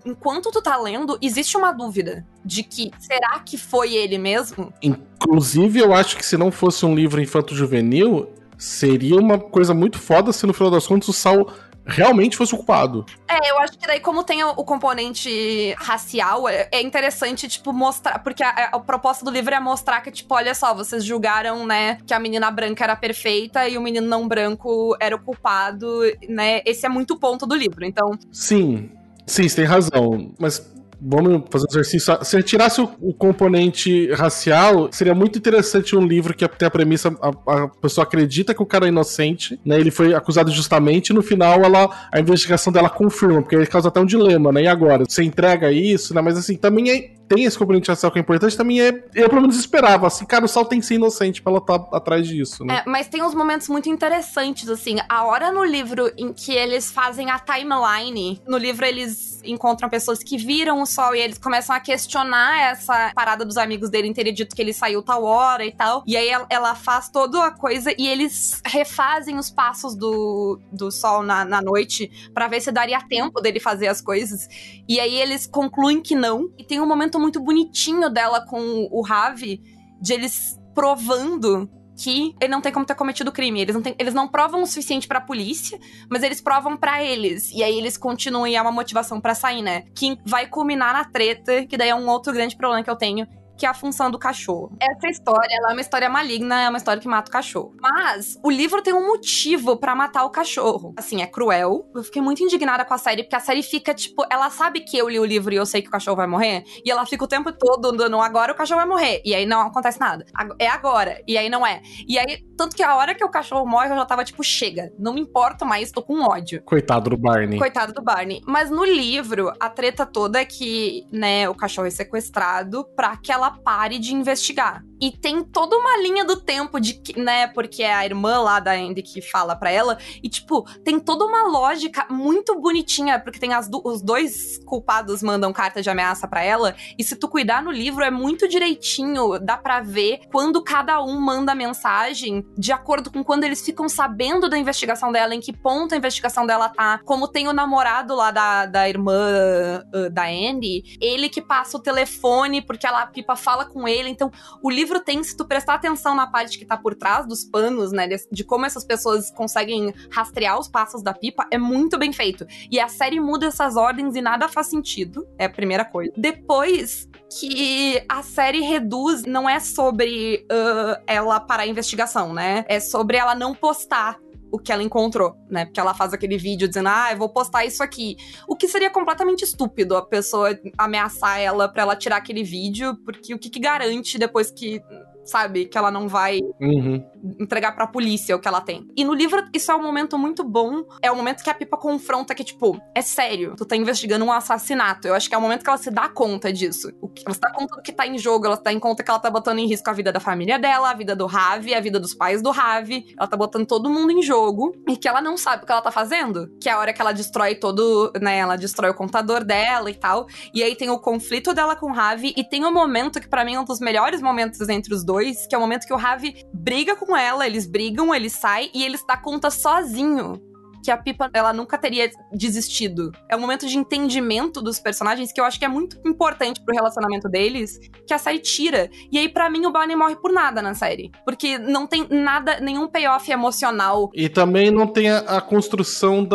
Speaker 6: enquanto tu tá lendo, existe uma dúvida de que, será que foi ele mesmo?
Speaker 5: Inclusive, eu acho que se não fosse um livro infanto-juvenil, seria uma coisa muito foda se no final das contas o Saul realmente fosse o culpado.
Speaker 6: Eu acho que daí, como tem o componente racial, é interessante, tipo, mostrar, porque a proposta do livro é mostrar que, tipo, olha só, vocês julgaram, né, que a menina branca era perfeita e o menino não branco era o culpado, né, esse é muito o ponto do livro, então... Sim,
Speaker 5: você tem razão, mas... Vamos fazer um exercício. Se tirasse o componente racial, seria muito interessante um livro que tem a premissa, a pessoa acredita que o cara é inocente, né? Ele foi acusado justamente, e no final a investigação dela confirma, porque ele causa até um dilema, né? E agora? Você entrega isso, né? Mas assim, também tem esse componente racial que é importante, também eu pelo menos esperava, assim, cara, o Sal tem que ser inocente pra ela estar atrás disso, né?
Speaker 6: Mas tem uns momentos muito interessantes, assim, a hora no livro em que eles fazem a timeline, no livro eles encontram pessoas que viram o Sol e eles começam a questionar essa parada dos amigos dele terem dito que ele saiu tal hora e tal, e aí ela faz toda a coisa e eles refazem os passos do Sol na noite pra ver se daria tempo dele fazer as coisas, e aí eles concluem que não, e tem um momento muito bonitinho dela com o Ravi, de eles provando que ele não tem como ter cometido crime. Eles não provam o suficiente pra polícia, mas eles provam pra eles. E aí eles continuam e é uma motivação pra sair, né? Que vai culminar na treta, que daí é um outro grande problema que eu tenho, que é a função do cachorro. Essa história, ela é uma história maligna, é uma história que mata o cachorro. Mas o livro tem um motivo pra matar o cachorro. Assim, é cruel. Eu fiquei muito indignada com a série, porque a série fica, tipo, ela sabe que eu li o livro e eu sei que o cachorro vai morrer, e ela fica o tempo todo dando agora o cachorro vai morrer, e aí não acontece nada. É agora, e aí não é. E aí, tanto que a hora que o cachorro morre, eu já tava, tipo, chega, não me importo mais, tô com ódio.
Speaker 5: Coitado do Barney.
Speaker 6: Coitado do Barney. Mas no livro, a treta toda é que, né, o cachorro é sequestrado pra que ela pare de investigar. E tem toda uma linha do tempo de que, né, porque é a irmã lá da Andy que fala pra ela, e tipo, tem toda uma lógica muito bonitinha, porque tem os dois culpados mandam carta de ameaça pra ela, e se tu cuidar no livro é muito direitinho, dá pra ver quando cada um manda mensagem, de acordo com quando eles ficam sabendo da investigação dela, em que ponto a investigação dela tá, como tem o namorado lá da irmã da Andy, ele que passa o telefone, porque a Pipa fala com ele, então o livro tem, se tu prestar atenção na parte que tá por trás dos panos, né, de como essas pessoas conseguem rastrear os passos da Pipa, é muito bem feito. E a série muda essas ordens e nada faz sentido, é a primeira coisa. Depois que a série reduz, não é sobre ela parar a investigação, né, é sobre ela não postar o que ela encontrou, né? Porque ela faz aquele vídeo dizendo, eu vou postar isso aqui. O que seria completamente estúpido a pessoa ameaçar ela pra ela tirar aquele vídeo, porque o que garante depois que, sabe, que ela não vai entregar pra polícia o que ela tem. E no livro, isso é um momento muito bom. É o momento que a Pipa confronta que, tipo, é sério, tu tá investigando um assassinato. Eu acho que é o momento que ela se dá conta disso. Ela se dá conta do que tá em jogo, ela se dá em conta que ela tá botando em risco a vida da família dela, a vida do Ravi, a vida dos pais do Ravi. Ela tá botando todo mundo em jogo e que ela não sabe o que ela tá fazendo. Que é a hora que ela destrói né, ela destrói o computador dela e tal. E aí tem o conflito dela com o Ravi e tem um momento que pra mim é um dos melhores momentos entre os dois, que é o momento que o Ravi briga com ela, eles brigam, ele sai e ele se dá conta sozinho que a Pipa, ela nunca teria desistido. É um momento de entendimento dos personagens que eu acho que é muito importante pro relacionamento deles, que a série tira. E aí, pra mim, o Barney morre por nada na série. Porque não tem nada, nenhum payoff emocional.
Speaker 5: E também não tem a construção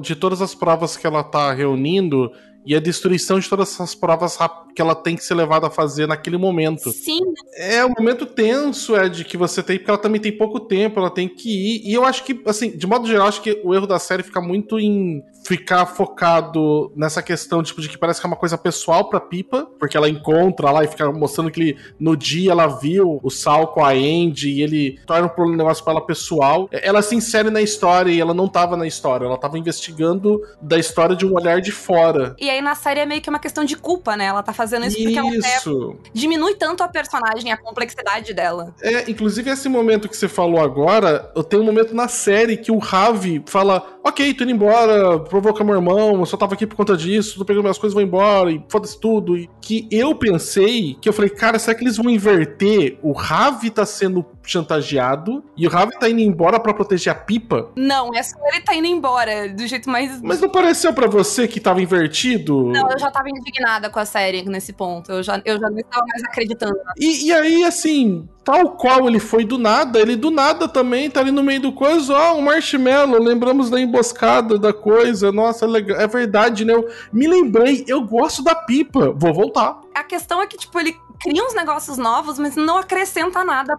Speaker 5: de todas as provas que ela tá reunindo e a destruição de todas essas provas que ela tem que ser levada a fazer naquele momento.
Speaker 6: Sim.
Speaker 5: É um momento tenso, Ed, que você tem, porque ela também tem pouco tempo, ela tem que ir. E eu acho que, assim, de modo geral, acho que o erro da série fica muito em ficar focado nessa questão, tipo, de que parece que é uma coisa pessoal pra Pipa, porque ela encontra lá e fica mostrando que no dia ela viu o Sal com a Andy e ele torna um negócio pra ela pessoal. Ela se insere na história e ela não tava na história, ela tava investigando da história de um olhar de fora.
Speaker 6: E aí na série é meio que uma questão de culpa, né? Ela tá fazendo isso porque ela diminui tanto a personagem, a complexidade dela.
Speaker 5: Inclusive esse momento que você falou agora, eu tenho um momento na série que o Ravi fala, ok, tô indo embora, provoca meu irmão, eu só tava aqui por conta disso, tô pegando minhas coisas, vou embora, e foda-se tudo. E que eu pensei, que eu falei, cara, será que eles vão inverter? O Ravi tá sendo chantageado e o Ravi tá indo embora pra proteger a Pipa?
Speaker 6: Não, é só ele tá indo embora, do jeito mais...
Speaker 5: Mas não pareceu pra você que tava invertido?
Speaker 6: Não, eu já tava indignada com a série nesse ponto, eu já não estava mais acreditando.
Speaker 5: E aí, assim, tal qual ele foi do nada, ele do nada também tá ali no meio do coisa, um marshmallow, lembramos da emboscada da coisa, nossa, legal, é verdade, né? Eu me lembrei, eu gosto da Pipa, vou voltar.
Speaker 6: A questão é que, tipo, ele cria uns negócios novos, mas não acrescenta nada.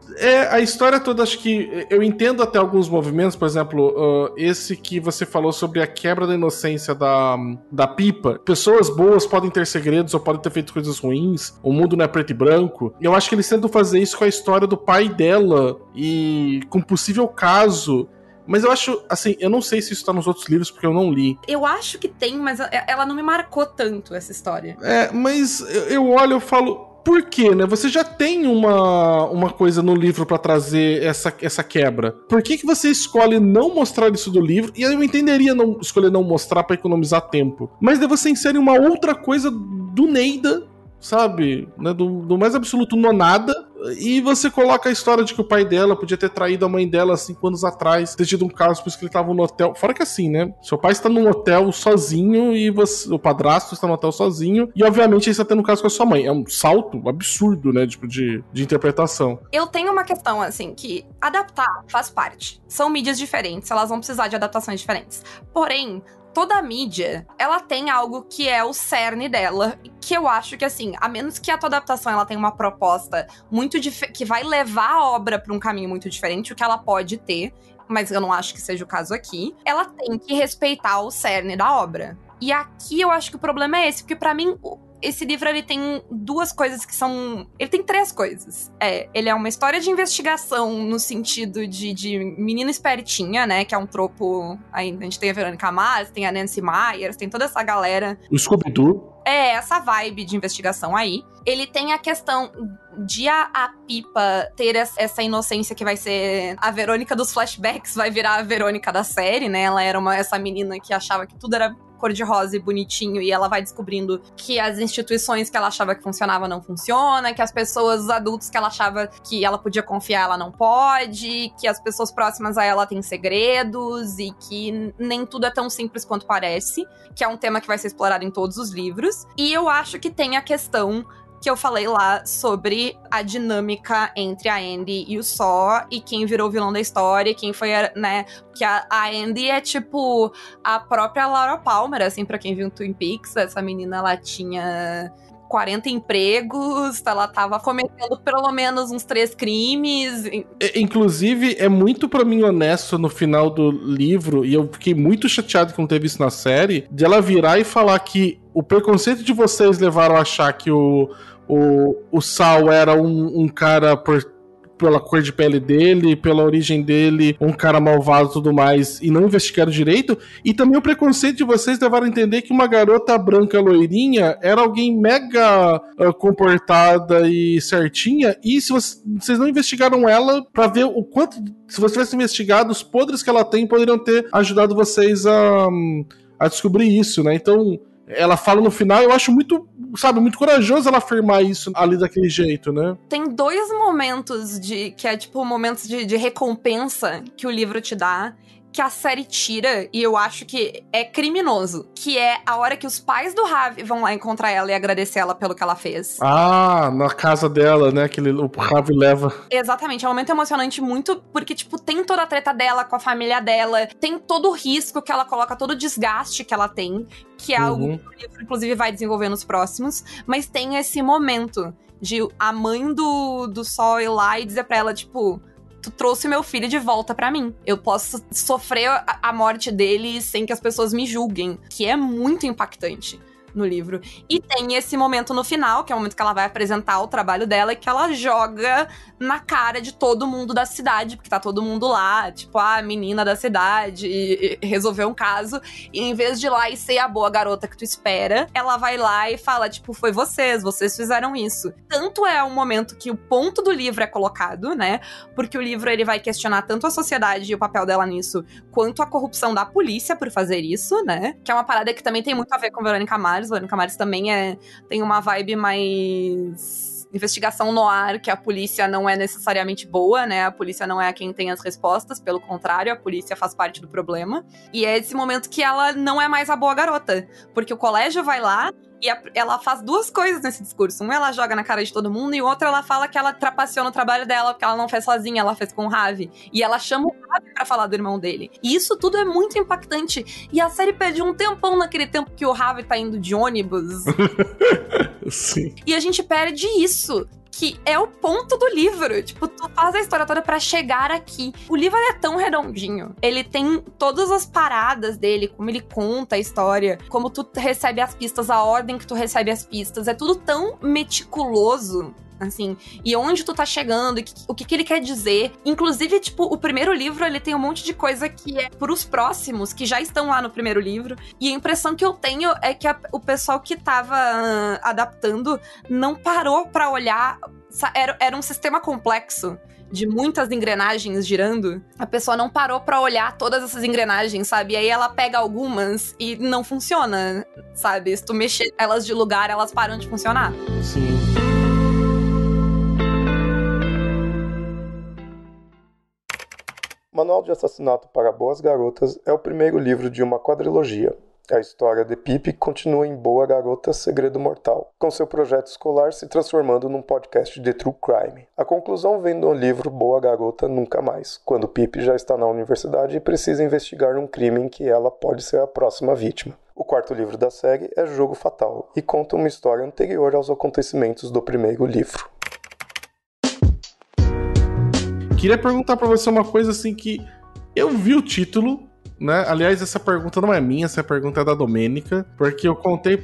Speaker 5: A história toda, acho que eu entendo até alguns movimentos, por exemplo, esse que você falou sobre a quebra da inocência da Pipa. Pessoas boas podem ter segredos ou podem ter feito coisas ruins, o mundo não é preto e branco. Eu acho que eles tentam fazer isso com a história do pai dela e com possível caso Mas eu acho, assim, eu não sei se isso tá nos outros livros, porque eu não li.
Speaker 6: Eu acho que tem, mas ela não me marcou tanto, essa história.
Speaker 5: Mas eu olho e falo... Por quê, né? Você já tem uma coisa no livro pra trazer essa quebra. Por que você escolhe não mostrar isso do livro? E eu entenderia escolher não mostrar pra economizar tempo. Mas daí você insere uma outra coisa do Neida, sabe? Né? Do mais absoluto nonada. E você coloca a história de que o pai dela podia ter traído a mãe dela 5 anos atrás, ter tido um caso por isso que ele tava no hotel. Fora que assim, né? Seu pai está num hotel sozinho e o padrasto está no hotel sozinho. E obviamente ele está tendo um caso com a sua mãe. É um salto absurdo, né? Tipo, de interpretação.
Speaker 6: Eu tenho uma questão, assim, que adaptar faz parte. São mídias diferentes, elas vão precisar de adaptações diferentes. Porém, toda a mídia, ela tem algo que é o cerne dela, que eu acho que, assim, a menos que a tua adaptação ela tenha uma proposta muito que vai levar a obra pra um caminho muito diferente, o que ela pode ter, mas eu não acho que seja o caso aqui, ela tem que respeitar o cerne da obra. E aqui eu acho que o problema é esse, porque pra mim... Esse livro, ele tem duas coisas que são... Ele tem 3 coisas. Ele é uma história de investigação no sentido de menina espertinha, né? Que é um tropo... Aí a gente tem a Verônica Mars, tem a Nancy Myers, tem toda essa galera.
Speaker 5: O Scooby-Doo.
Speaker 6: Essa vibe de investigação aí. Ele tem a questão de a Pipa ter essa inocência que vai ser... A Verônica dos flashbacks vai virar a Verônica da série, né? Ela era essa menina que achava que tudo era cor-de-rosa e bonitinho, e ela vai descobrindo que as instituições que ela achava que funcionava não funcionam, que as pessoas, os adultos que ela achava que ela podia confiar, ela não pode, que as pessoas próximas a ela têm segredos, e que nem tudo é tão simples quanto parece, que é um tema que vai ser explorado em todos os livros. E eu acho que tem a questão que eu falei lá sobre a dinâmica entre a Andy e o Saw, e quem virou o vilão da história, quem foi, né, que a Andy é tipo a própria Laura Palmer, assim, pra quem viu Twin Peaks, essa menina, ela tinha 40 empregos, ela tava cometendo pelo menos uns 3 crimes.
Speaker 5: Inclusive, é muito pra mim honesto no final do livro, e eu fiquei muito chateado que não teve isso na série, de ela virar e falar que o preconceito de vocês levaram a achar que o Saul era um cara pela cor de pele dele, pela origem dele, um cara malvado e tudo mais, e não investigaram direito, e também o preconceito de vocês levaram a entender que uma garota branca loirinha era alguém mega comportada e certinha, e se vocês não investigaram ela pra ver o quanto, se vocês tivessem investigado, os podres que ela tem poderiam ter ajudado vocês a descobrir isso, né? Então, ela fala no final, eu acho muito, sabe, muito corajoso ela afirmar isso ali daquele jeito, né?
Speaker 6: Tem 2 momentos que é tipo momentos de recompensa que o livro te dá, que a série tira, e eu acho que é criminoso, que é a hora que os pais do Ravi vão lá encontrar ela e agradecer ela pelo que ela fez.
Speaker 5: Na casa dela, né, que o Ravi leva.
Speaker 6: Exatamente, é um momento emocionante muito, porque, tipo, tem toda a treta dela com a família dela, tem todo o risco que ela coloca, todo o desgaste que ela tem, que é algo que o livro, inclusive, vai desenvolver nos próximos, mas tem esse momento de a mãe do Saul ir lá e dizer pra ela, tipo... Tu trouxe meu filho de volta pra mim. Eu posso sofrer a morte dele sem que as pessoas me julguem. Que é muito impactante no livro. E tem esse momento no final, que é o momento que ela vai apresentar o trabalho dela, e que ela joga na cara de todo mundo da cidade, porque tá todo mundo lá, tipo, a menina da cidade resolveu um caso, e em vez de ir lá e ser a boa garota que tu espera, ela vai lá e fala, tipo, foi vocês fizeram isso. Tanto é um momento que o ponto do livro é colocado, né, porque o livro, ele vai questionar tanto a sociedade e o papel dela nisso, quanto a corrupção da polícia por fazer isso, né, que é uma parada que também tem muito a ver com Verônica Mars. Verônica Mars também tem uma vibe mais investigação no ar, que a polícia não é necessariamente boa, né? A polícia não é quem tem as respostas, pelo contrário, a polícia faz parte do problema. E é esse momento que ela não é mais a boa garota, porque o colégio vai lá e ela faz 2 coisas nesse discurso. Uma, ela joga na cara de todo mundo, e outra, ela fala que ela trapaceou no trabalho dela, porque ela não fez sozinha, ela fez com o Ravi. E ela chama o Ravi pra falar do irmão dele. E isso tudo é muito impactante. E a série perde um tempão naquele tempo que o Ravi tá indo de ônibus.
Speaker 5: Sim.
Speaker 6: E a gente perde isso, que é o ponto do livro. Tipo, tu faz a história toda pra chegar aqui. O livro é tão redondinho. Ele tem todas as paradas dele, como ele conta a história, como tu recebe as pistas, a ordem que tu recebe as pistas. É tudo tão meticuloso assim, e onde tu tá chegando, e o que ele quer dizer. Inclusive, tipo, o primeiro livro, ele tem um monte de coisa que é pros próximos, que já estão lá no primeiro livro, e a impressão que eu tenho é que o pessoal que tava adaptando não parou pra olhar, era um sistema complexo, de muitas engrenagens girando, a pessoa não parou pra olhar todas essas engrenagens, sabe? E aí ela pega algumas e não funciona, sabe? Se tu mexer elas de lugar, elas param de funcionar.
Speaker 5: Sim.
Speaker 1: Manual de Assassinato para Boas Garotas é o primeiro livro de uma quadrilogia. A história de Pippi continua em Boa Garota Segredo Mortal, com seu projeto escolar se transformando num podcast de true crime. A conclusão vem no livro Boa Garota Nunca Mais, quando Pippi já está na universidade e precisa investigar um crime em que ela pode ser a próxima vítima. O quarto livro da série é Jogo Fatal e conta uma história anterior aos acontecimentos do primeiro livro.
Speaker 5: Queria perguntar pra você uma coisa assim que eu vi o título, né? Aliás, essa pergunta não é minha, essa pergunta é da Domênica, porque eu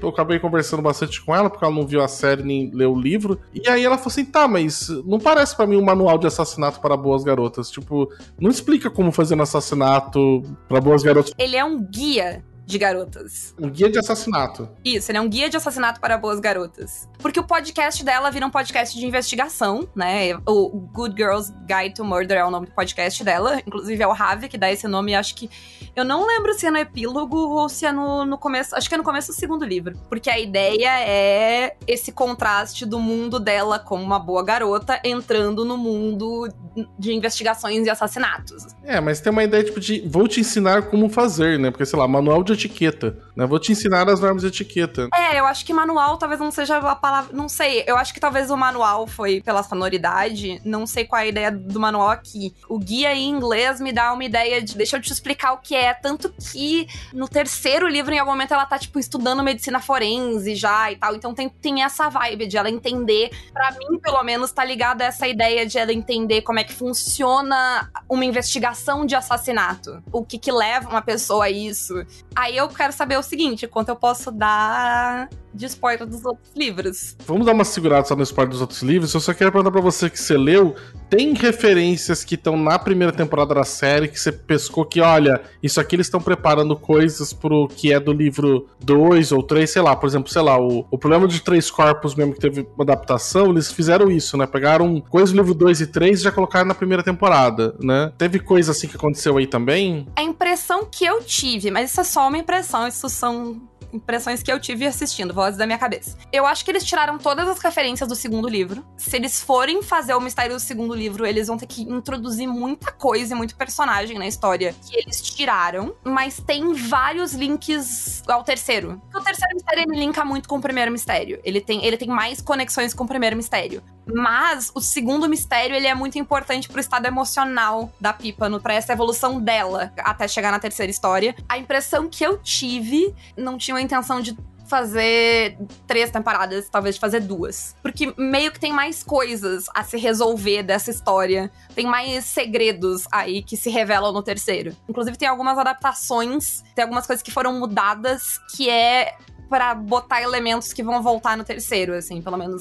Speaker 5: acabei conversando bastante com ela, porque ela não viu a série nem leu o livro, e aí ela falou assim, tá, mas não parece pra mim um manual de assassinato para boas garotas, tipo, não explica como fazer um assassinato pra boas garotas.
Speaker 6: Ele é um guia de garotas.
Speaker 5: Um guia de assassinato.
Speaker 6: Isso, ele é um guia de assassinato para boas garotas. Porque o podcast dela vira um podcast de investigação, né? O Good Girls Guide to Murder é o nome do podcast dela. Inclusive é o Ravi que dá esse nome. Acho que... Eu não lembro se é no epílogo ou se é no começo... Acho que é no começo do segundo livro. Porque a ideia é esse contraste do mundo dela como uma boa garota entrando no mundo de investigações e assassinatos.
Speaker 5: É, mas tem uma ideia tipo de... Vou te ensinar como fazer, né? Porque, sei lá, manual de etiqueta, né? Vou te ensinar as normas de etiqueta.
Speaker 6: É, eu acho que manual talvez não seja a palavra... Não sei, eu acho que talvez o manual foi pela sonoridade. Não sei qual é a ideia do manual aqui. O guia em inglês me dá uma ideia de... Deixa eu te explicar o que é. Tanto que no terceiro livro, em algum momento, ela tá, tipo, estudando medicina forense já e tal. Então tem essa vibe de ela entender. Pra mim, pelo menos, tá ligada a essa ideia de ela entender como é que funciona uma investigação de assassinato. O que leva uma pessoa a isso. Aí eu quero saber o seguinte, quanto eu posso dar de spoiler dos outros livros.
Speaker 5: Vamos dar uma segurada só no spoiler dos outros livros. Eu só quero perguntar pra você que você leu, tem referências que estão na primeira temporada da série que você pescou que, olha, isso aqui eles estão preparando coisas pro que é do livro 2 ou 3, sei lá, por exemplo, sei lá, o Problema de Três Corpos mesmo que teve uma adaptação, eles fizeram isso, né? Pegaram coisas do livro 2 e 3 e já colocaram na primeira temporada, né? Teve coisa assim que aconteceu aí também?
Speaker 6: A impressão que eu tive, mas isso é só uma impressão, isso são impressões que eu tive assistindo, vozes da minha cabeça. Eu acho que eles tiraram todas as referências do segundo livro. Se eles forem fazer o mistério do segundo livro, eles vão ter que introduzir muita coisa e muito personagem na história que eles tiraram, mas tem vários links ao terceiro. O terceiro mistério, ele linka muito com o primeiro mistério. Ele tem mais conexões com o primeiro mistério. Mas o segundo mistério, ele é muito importante pro estado emocional da Pippa, pra essa evolução dela até chegar na terceira história. A impressão que eu tive, não tinha a intenção de fazer 3 temporadas, talvez de fazer 2. Porque meio que tem mais coisas a se resolver dessa história. Tem mais segredos aí que se revelam no terceiro. Inclusive tem algumas adaptações, tem algumas coisas que foram mudadas, que é pra botar elementos que vão voltar no terceiro, assim, pelo menos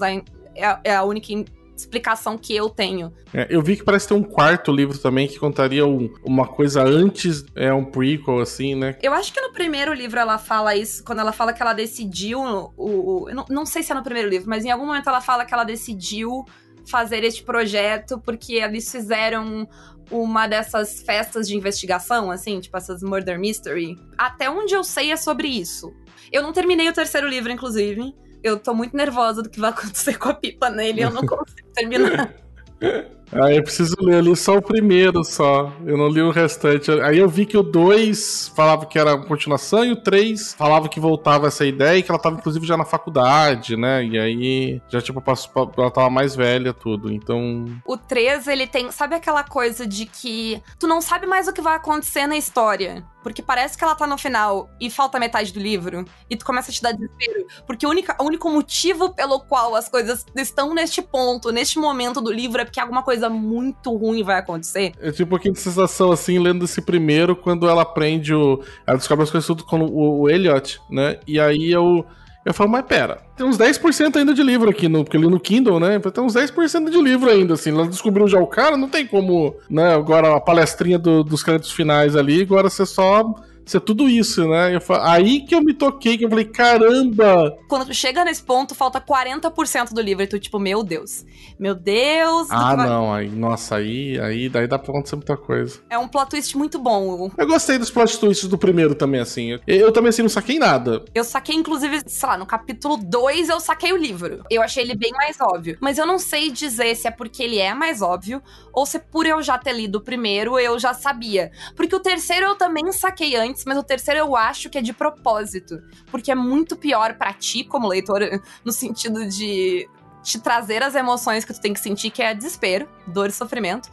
Speaker 6: é a única explicação que eu tenho.
Speaker 5: Eu vi que parece ter um quarto livro também que contaria uma coisa antes, um prequel, assim, né?
Speaker 6: Eu acho que no primeiro livro ela fala isso, quando ela fala que ela decidiu, não sei se é no primeiro livro, mas em algum momento ela fala que ela decidiu fazer este projeto porque eles fizeram uma dessas festas de investigação, assim, tipo essas Murder Mystery. Até onde eu sei é sobre isso. Eu não terminei o terceiro livro, inclusive. Eu tô muito nervosa do que vai acontecer com a Pippa nele, eu não consigo terminar.
Speaker 5: Eu preciso ler ali só o primeiro só. Eu não li o restante. Aí eu vi que o 2 falava que era continuação e o 3 falava que voltava essa ideia e que ela tava inclusive já na faculdade, né? E aí já tipo ela tava mais velha tudo. Então
Speaker 6: o 3 ele tem, sabe aquela coisa de que tu não sabe mais o que vai acontecer na história, porque parece que ela tá no final e falta metade do livro e tu começa a te dar desespero, porque o único motivo pelo qual as coisas estão neste ponto, neste momento do livro é porque alguma coisa muito ruim vai acontecer.
Speaker 5: Eu tive um pouquinho de sensação assim, lendo esse primeiro, quando ela aprende ela descobre as coisas tudo com o Elliot, né? E aí eu Eu falo, mas pera, tem uns 10% ainda de livro aqui, porque ali no Kindle, né? Tem uns 10% de livro ainda, assim. Ela descobriu já o cara, não tem como, né? Agora a palestrinha dos créditos finais ali, agora você só... ser tudo isso, né? Aí que eu me toquei, que eu falei, caramba!
Speaker 6: Quando tu chega nesse ponto, falta 40% do livro, e tu, tipo, meu Deus. Meu Deus!
Speaker 5: Não, aí, nossa, aí daí dá pra acontecer muita coisa.
Speaker 6: É um plot twist muito bom.
Speaker 5: Eu gostei dos plot twists do primeiro também, assim. Eu também, assim, não saquei nada.
Speaker 6: Eu saquei, inclusive, sei lá, no capítulo 2 eu saquei o livro. Eu achei ele bem mais óbvio. Mas eu não sei dizer se é porque ele é mais óbvio, ou se por eu já ter lido o primeiro, eu já sabia. Porque o terceiro eu também saquei antes, mas o terceiro eu acho que é de propósito. Porque é muito pior pra ti, como leitor, no sentido de te trazer as emoções que tu tem que sentir, que é desespero, dor e sofrimento.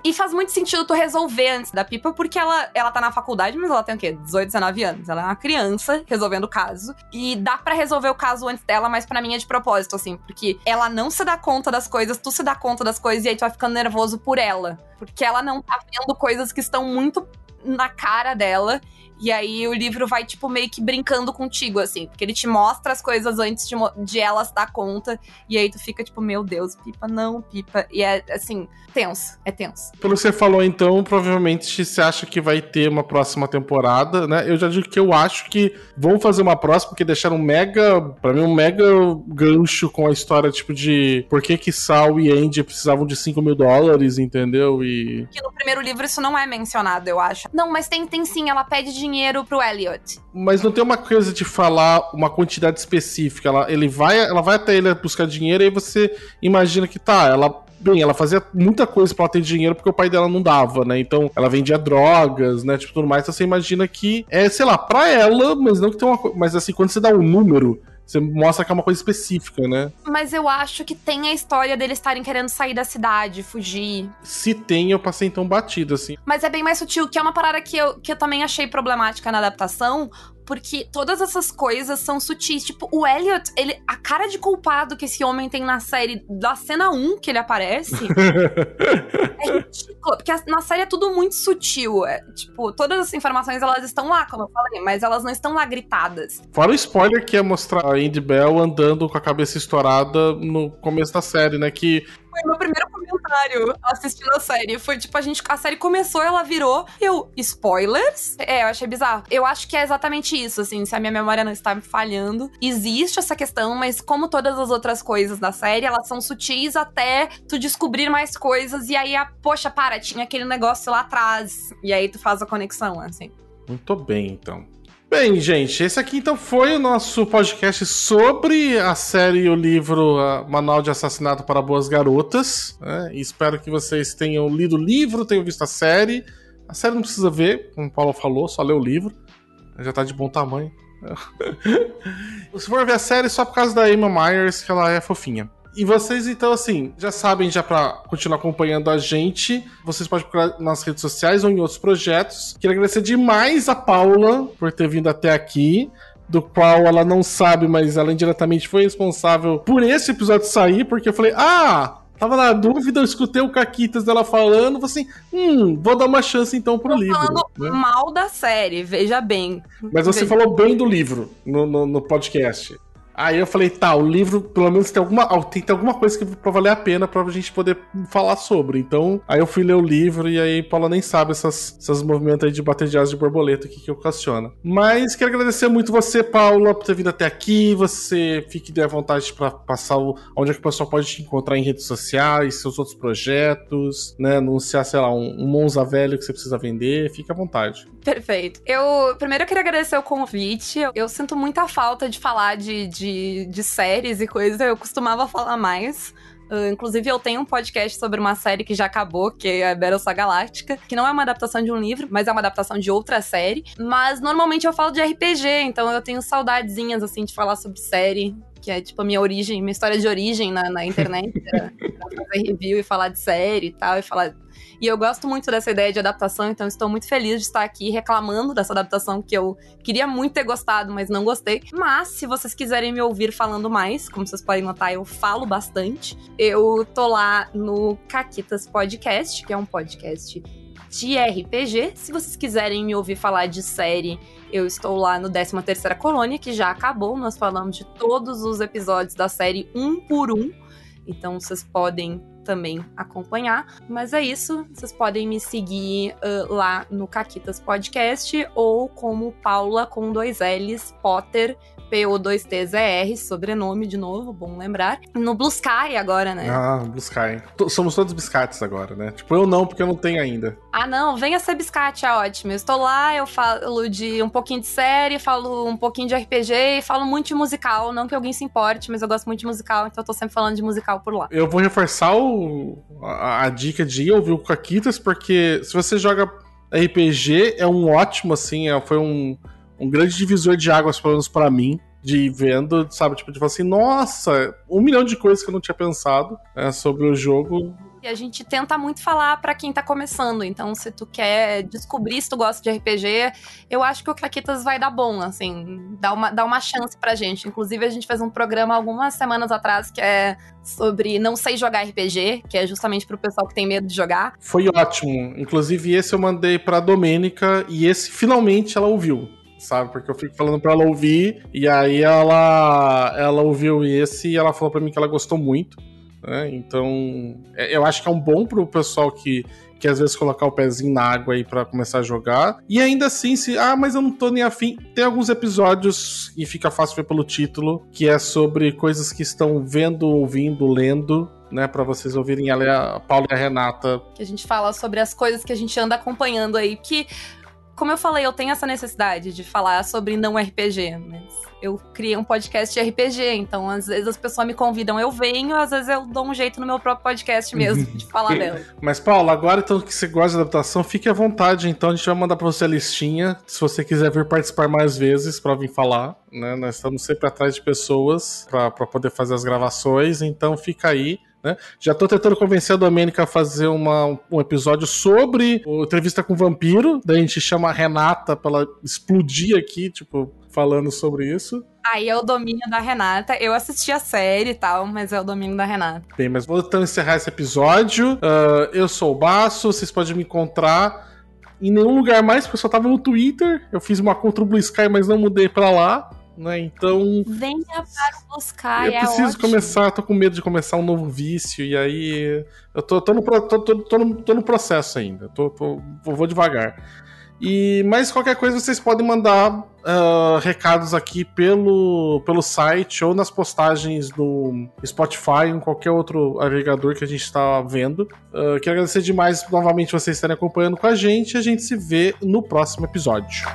Speaker 6: E faz muito sentido tu resolver antes da Pipa, porque ela tá na faculdade, mas ela tem o quê? 18, 19 anos. Ela é uma criança resolvendo o caso. E dá pra resolver o caso antes dela, mas pra mim é de propósito, assim. Porque ela não se dá conta das coisas, tu se dá conta das coisas, e aí tu vai ficando nervoso por ela. Porque ela não tá vendo coisas que estão muito na cara dela. E aí o livro vai, tipo, meio que brincando contigo, assim. Porque ele te mostra as coisas antes de ela se dar conta. E aí tu fica, tipo, meu Deus, Pipa, não, Pipa. E é, assim, tenso. É tenso.
Speaker 5: Pelo que você falou, então, provavelmente você acha que vai ter uma próxima temporada, né? Eu já digo que eu acho que vão fazer uma próxima, porque deixaram pra mim, um mega gancho com a história, tipo, de por que Sal e Andy precisavam de $5 mil, entendeu? E...
Speaker 6: que no primeiro livro isso não é mencionado, eu acho. Não, mas tem sim, ela pede dinheiro pro Elliot.
Speaker 5: Mas não tem uma coisa de falar uma quantidade específica. Ela vai até ele buscar dinheiro e aí você imagina que ela fazia muita coisa pra ela ter dinheiro porque o pai dela não dava, né? Então ela vendia drogas, né? Tipo, tudo mais. Então você imagina que sei lá, pra ela, mas não que tem uma coisa. Mas assim, quando você dá um número, você mostra que é uma coisa específica, né?
Speaker 6: Mas eu acho que tem a história deles estarem querendo sair da cidade, fugir.
Speaker 5: Se tem, eu passei então batido, assim.
Speaker 6: Mas é bem mais sutil, que é uma parada que eu também achei problemática na adaptação, porque todas essas coisas são sutis. Tipo, o Elliot, a cara de culpado que esse homem tem na série, da cena 1 que ele aparece, é ridículo. Porque na série é tudo muito sutil. Tipo, todas as informações, elas estão lá, como eu falei, mas elas não estão lá gritadas.
Speaker 5: Fora o spoiler que é mostrar a Andy Bell andando com a cabeça estourada no começo da série, né? Que...
Speaker 6: foi meu primeiro comentário assistindo a série. Foi tipo, a série começou, ela virou. Spoilers? Eu achei bizarro. Eu acho que é exatamente isso, assim, se a minha memória não está me falhando. Existe essa questão, mas como todas as outras coisas da série, elas são sutis até tu descobrir mais coisas. E aí, poxa, tinha aquele negócio lá atrás. E aí tu faz a conexão, assim.
Speaker 5: Muito bem, então. Bem, gente, esse aqui então foi o nosso podcast sobre a série e o livro Manual de Assassinato para Boas Garotas, né? E espero que vocês tenham lido o livro, tenham visto a série. A série não precisa ver, como o Paulo falou, só lê o livro. Já tá de bom tamanho. Se for ver a série, só por causa da Emma Myers, que ela é fofinha. E vocês, então, assim, já sabem, já pra continuar acompanhando a gente, vocês podem procurar nas redes sociais ou em outros projetos. Queria agradecer demais a Paula por ter vindo até aqui, do qual ela não sabe, mas ela indiretamente foi responsável por esse episódio sair, porque eu falei, tava na dúvida, eu escutei o Caquitas dela falando, falei assim, vou dar uma chance então pro livro.
Speaker 6: Falando
Speaker 5: né?
Speaker 6: mal da série, veja bem.
Speaker 5: Mas você falou bem do livro no podcast. Aí eu falei, o livro, pelo menos tem alguma coisa que pra valer a pena pra gente poder falar sobre. Então, aí eu fui ler o livro e aí Paula nem sabe esses movimentos aí de bater de asa de borboleta que ocasiona. Mas quero agradecer muito você, Paula, por ter vindo até aqui. Você fique à vontade pra passar onde é que o pessoal pode te encontrar em redes sociais, seus outros projetos, né? Anunciar, sei lá, um Monza velho que você precisa vender. Fique à vontade.
Speaker 6: Perfeito. Primeiro eu queria agradecer o convite. Eu sinto muita falta de falar de séries e coisas. Eu costumava falar mais. Inclusive, eu tenho um podcast sobre uma série que já acabou, que é a Battlestar Galactica, que não é uma adaptação de um livro, mas é uma adaptação de outra série. Mas, normalmente, eu falo de RPG, então eu tenho saudadezinhas, assim, de falar sobre série, que é, tipo, a minha origem, minha história de origem na internet, era fazer review e falar de série e tal, E eu gosto muito dessa ideia de adaptação, então estou muito feliz de estar aqui reclamando dessa adaptação que eu queria muito ter gostado, mas não gostei. Mas, se vocês quiserem me ouvir falando mais, como vocês podem notar, eu falo bastante. Eu tô lá no Caquitas Podcast, que é um podcast de RPG. Se vocês quiserem me ouvir falar de série, eu estou lá no 13ª Colônia, que já acabou. Nós falamos de todos os episódios da série um por um. Então vocês podem também acompanhar. Mas é isso. Vocês podem me seguir lá no Caquitas Podcast ou como Paula com 2 L's, Potter, P-O-2-T-Z-R, sobrenome de novo, bom lembrar. No Blue Sky agora, né?
Speaker 5: Ah, Blue Sky. Somos todos biscates agora, né? Tipo, eu não, porque eu não tenho ainda.
Speaker 6: Ah, não, venha ser biscate, é ótimo. Eu estou lá, eu falo de um pouquinho de série, falo um pouquinho de RPG e falo muito de musical. Não que alguém se importe, mas eu gosto muito de musical, então eu tô sempre falando de musical por lá.
Speaker 5: Eu vou reforçar a dica de ir ouvir o Caquitas, porque se você joga RPG, é um ótimo, assim, foi um grande divisor de águas, pelo menos pra mim, de ir vendo, sabe, tipo, de falar assim, nossa, 1 milhão de coisas que eu não tinha pensado sobre o jogo.
Speaker 6: E a gente tenta muito falar pra quem tá começando, então se tu quer descobrir se tu gosta de RPG, eu acho que o Caquitas vai dar bom, assim, dá uma chance pra gente. Inclusive, a gente fez um programa algumas semanas atrás que é sobre não sei jogar RPG, que é justamente pro pessoal que tem medo de jogar.
Speaker 5: Foi ótimo, inclusive esse eu mandei pra Domênica e esse finalmente ela ouviu. Sabe, porque eu fico falando pra ela ouvir, e aí ela ouviu esse e ela falou pra mim que ela gostou muito, né? Então, eu acho que é um bom pro pessoal que às vezes colocar o pezinho na água aí pra começar a jogar. E ainda assim, mas eu não tô nem afim. Tem alguns episódios, e fica fácil ver pelo título, que é sobre coisas que estão vendo, ouvindo, lendo, né, pra vocês ouvirem ela, a Paula e a Renata.
Speaker 6: Que a gente fala sobre as coisas que a gente anda acompanhando aí, que... Como eu falei, eu tenho essa necessidade de falar sobre não RPG, mas eu criei um podcast de RPG, então às vezes as pessoas me convidam, eu venho, às vezes eu dou um jeito no meu próprio podcast mesmo, de falar dela.
Speaker 5: Mas, Paula, agora então que você gosta de adaptação, fique à vontade, então a gente vai mandar pra você a listinha, se você quiser vir participar mais vezes pra vir falar, né, nós estamos sempre atrás de pessoas pra poder fazer as gravações, então fica aí. Né? Já tô tentando convencer a Domênica a fazer um episódio sobre a entrevista com o vampiro. Daí a gente chama a Renata pra ela explodir aqui, tipo, falando sobre isso.
Speaker 6: Aí é o domínio da Renata. Eu assisti a série e tal, mas é o domínio da Renata.
Speaker 5: Bem, mas vou então encerrar esse episódio. Eu sou o Baço, vocês podem me encontrar em nenhum lugar mais, porque eu só tava no Twitter. Eu fiz uma contra o Blue Sky, mas não mudei pra lá. Né? Então.
Speaker 6: Venha para o Blue Sky,
Speaker 5: eu preciso
Speaker 6: ótimo.
Speaker 5: começar, tô com medo de começar um novo vício, e aí. Eu tô no processo ainda. Vou devagar. Mas qualquer coisa vocês podem mandar recados aqui pelo site ou nas postagens no Spotify, em qualquer outro agregador que a gente está vendo. Quero agradecer demais novamente vocês estarem acompanhando com a gente. A gente se vê no próximo episódio.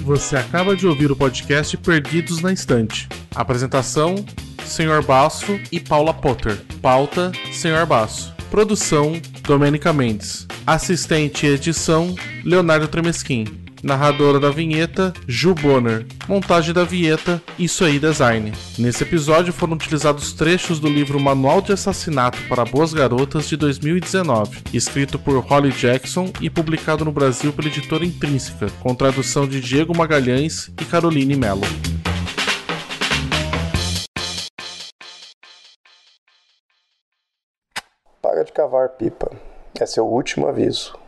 Speaker 5: Você acaba de ouvir o podcast Perdidos na Estante. Apresentação: Sr. Basso e Paula Potter. Pauta: Sr. Basso. Produção: Domênica Mendes. Assistente e edição: Leonardo Tremesquim. Narradora da vinheta: Ju Bonner. Montagem da vinheta: Isso Aí Design. Nesse episódio foram utilizados trechos do livro Manual de Assassinato para Boas Garotas de 2019, escrito por Holly Jackson e publicado no Brasil pela editora Intrínseca, com tradução de Diego Magalhães e Caroline Mello.
Speaker 1: Para de cavar pipa. É seu último aviso.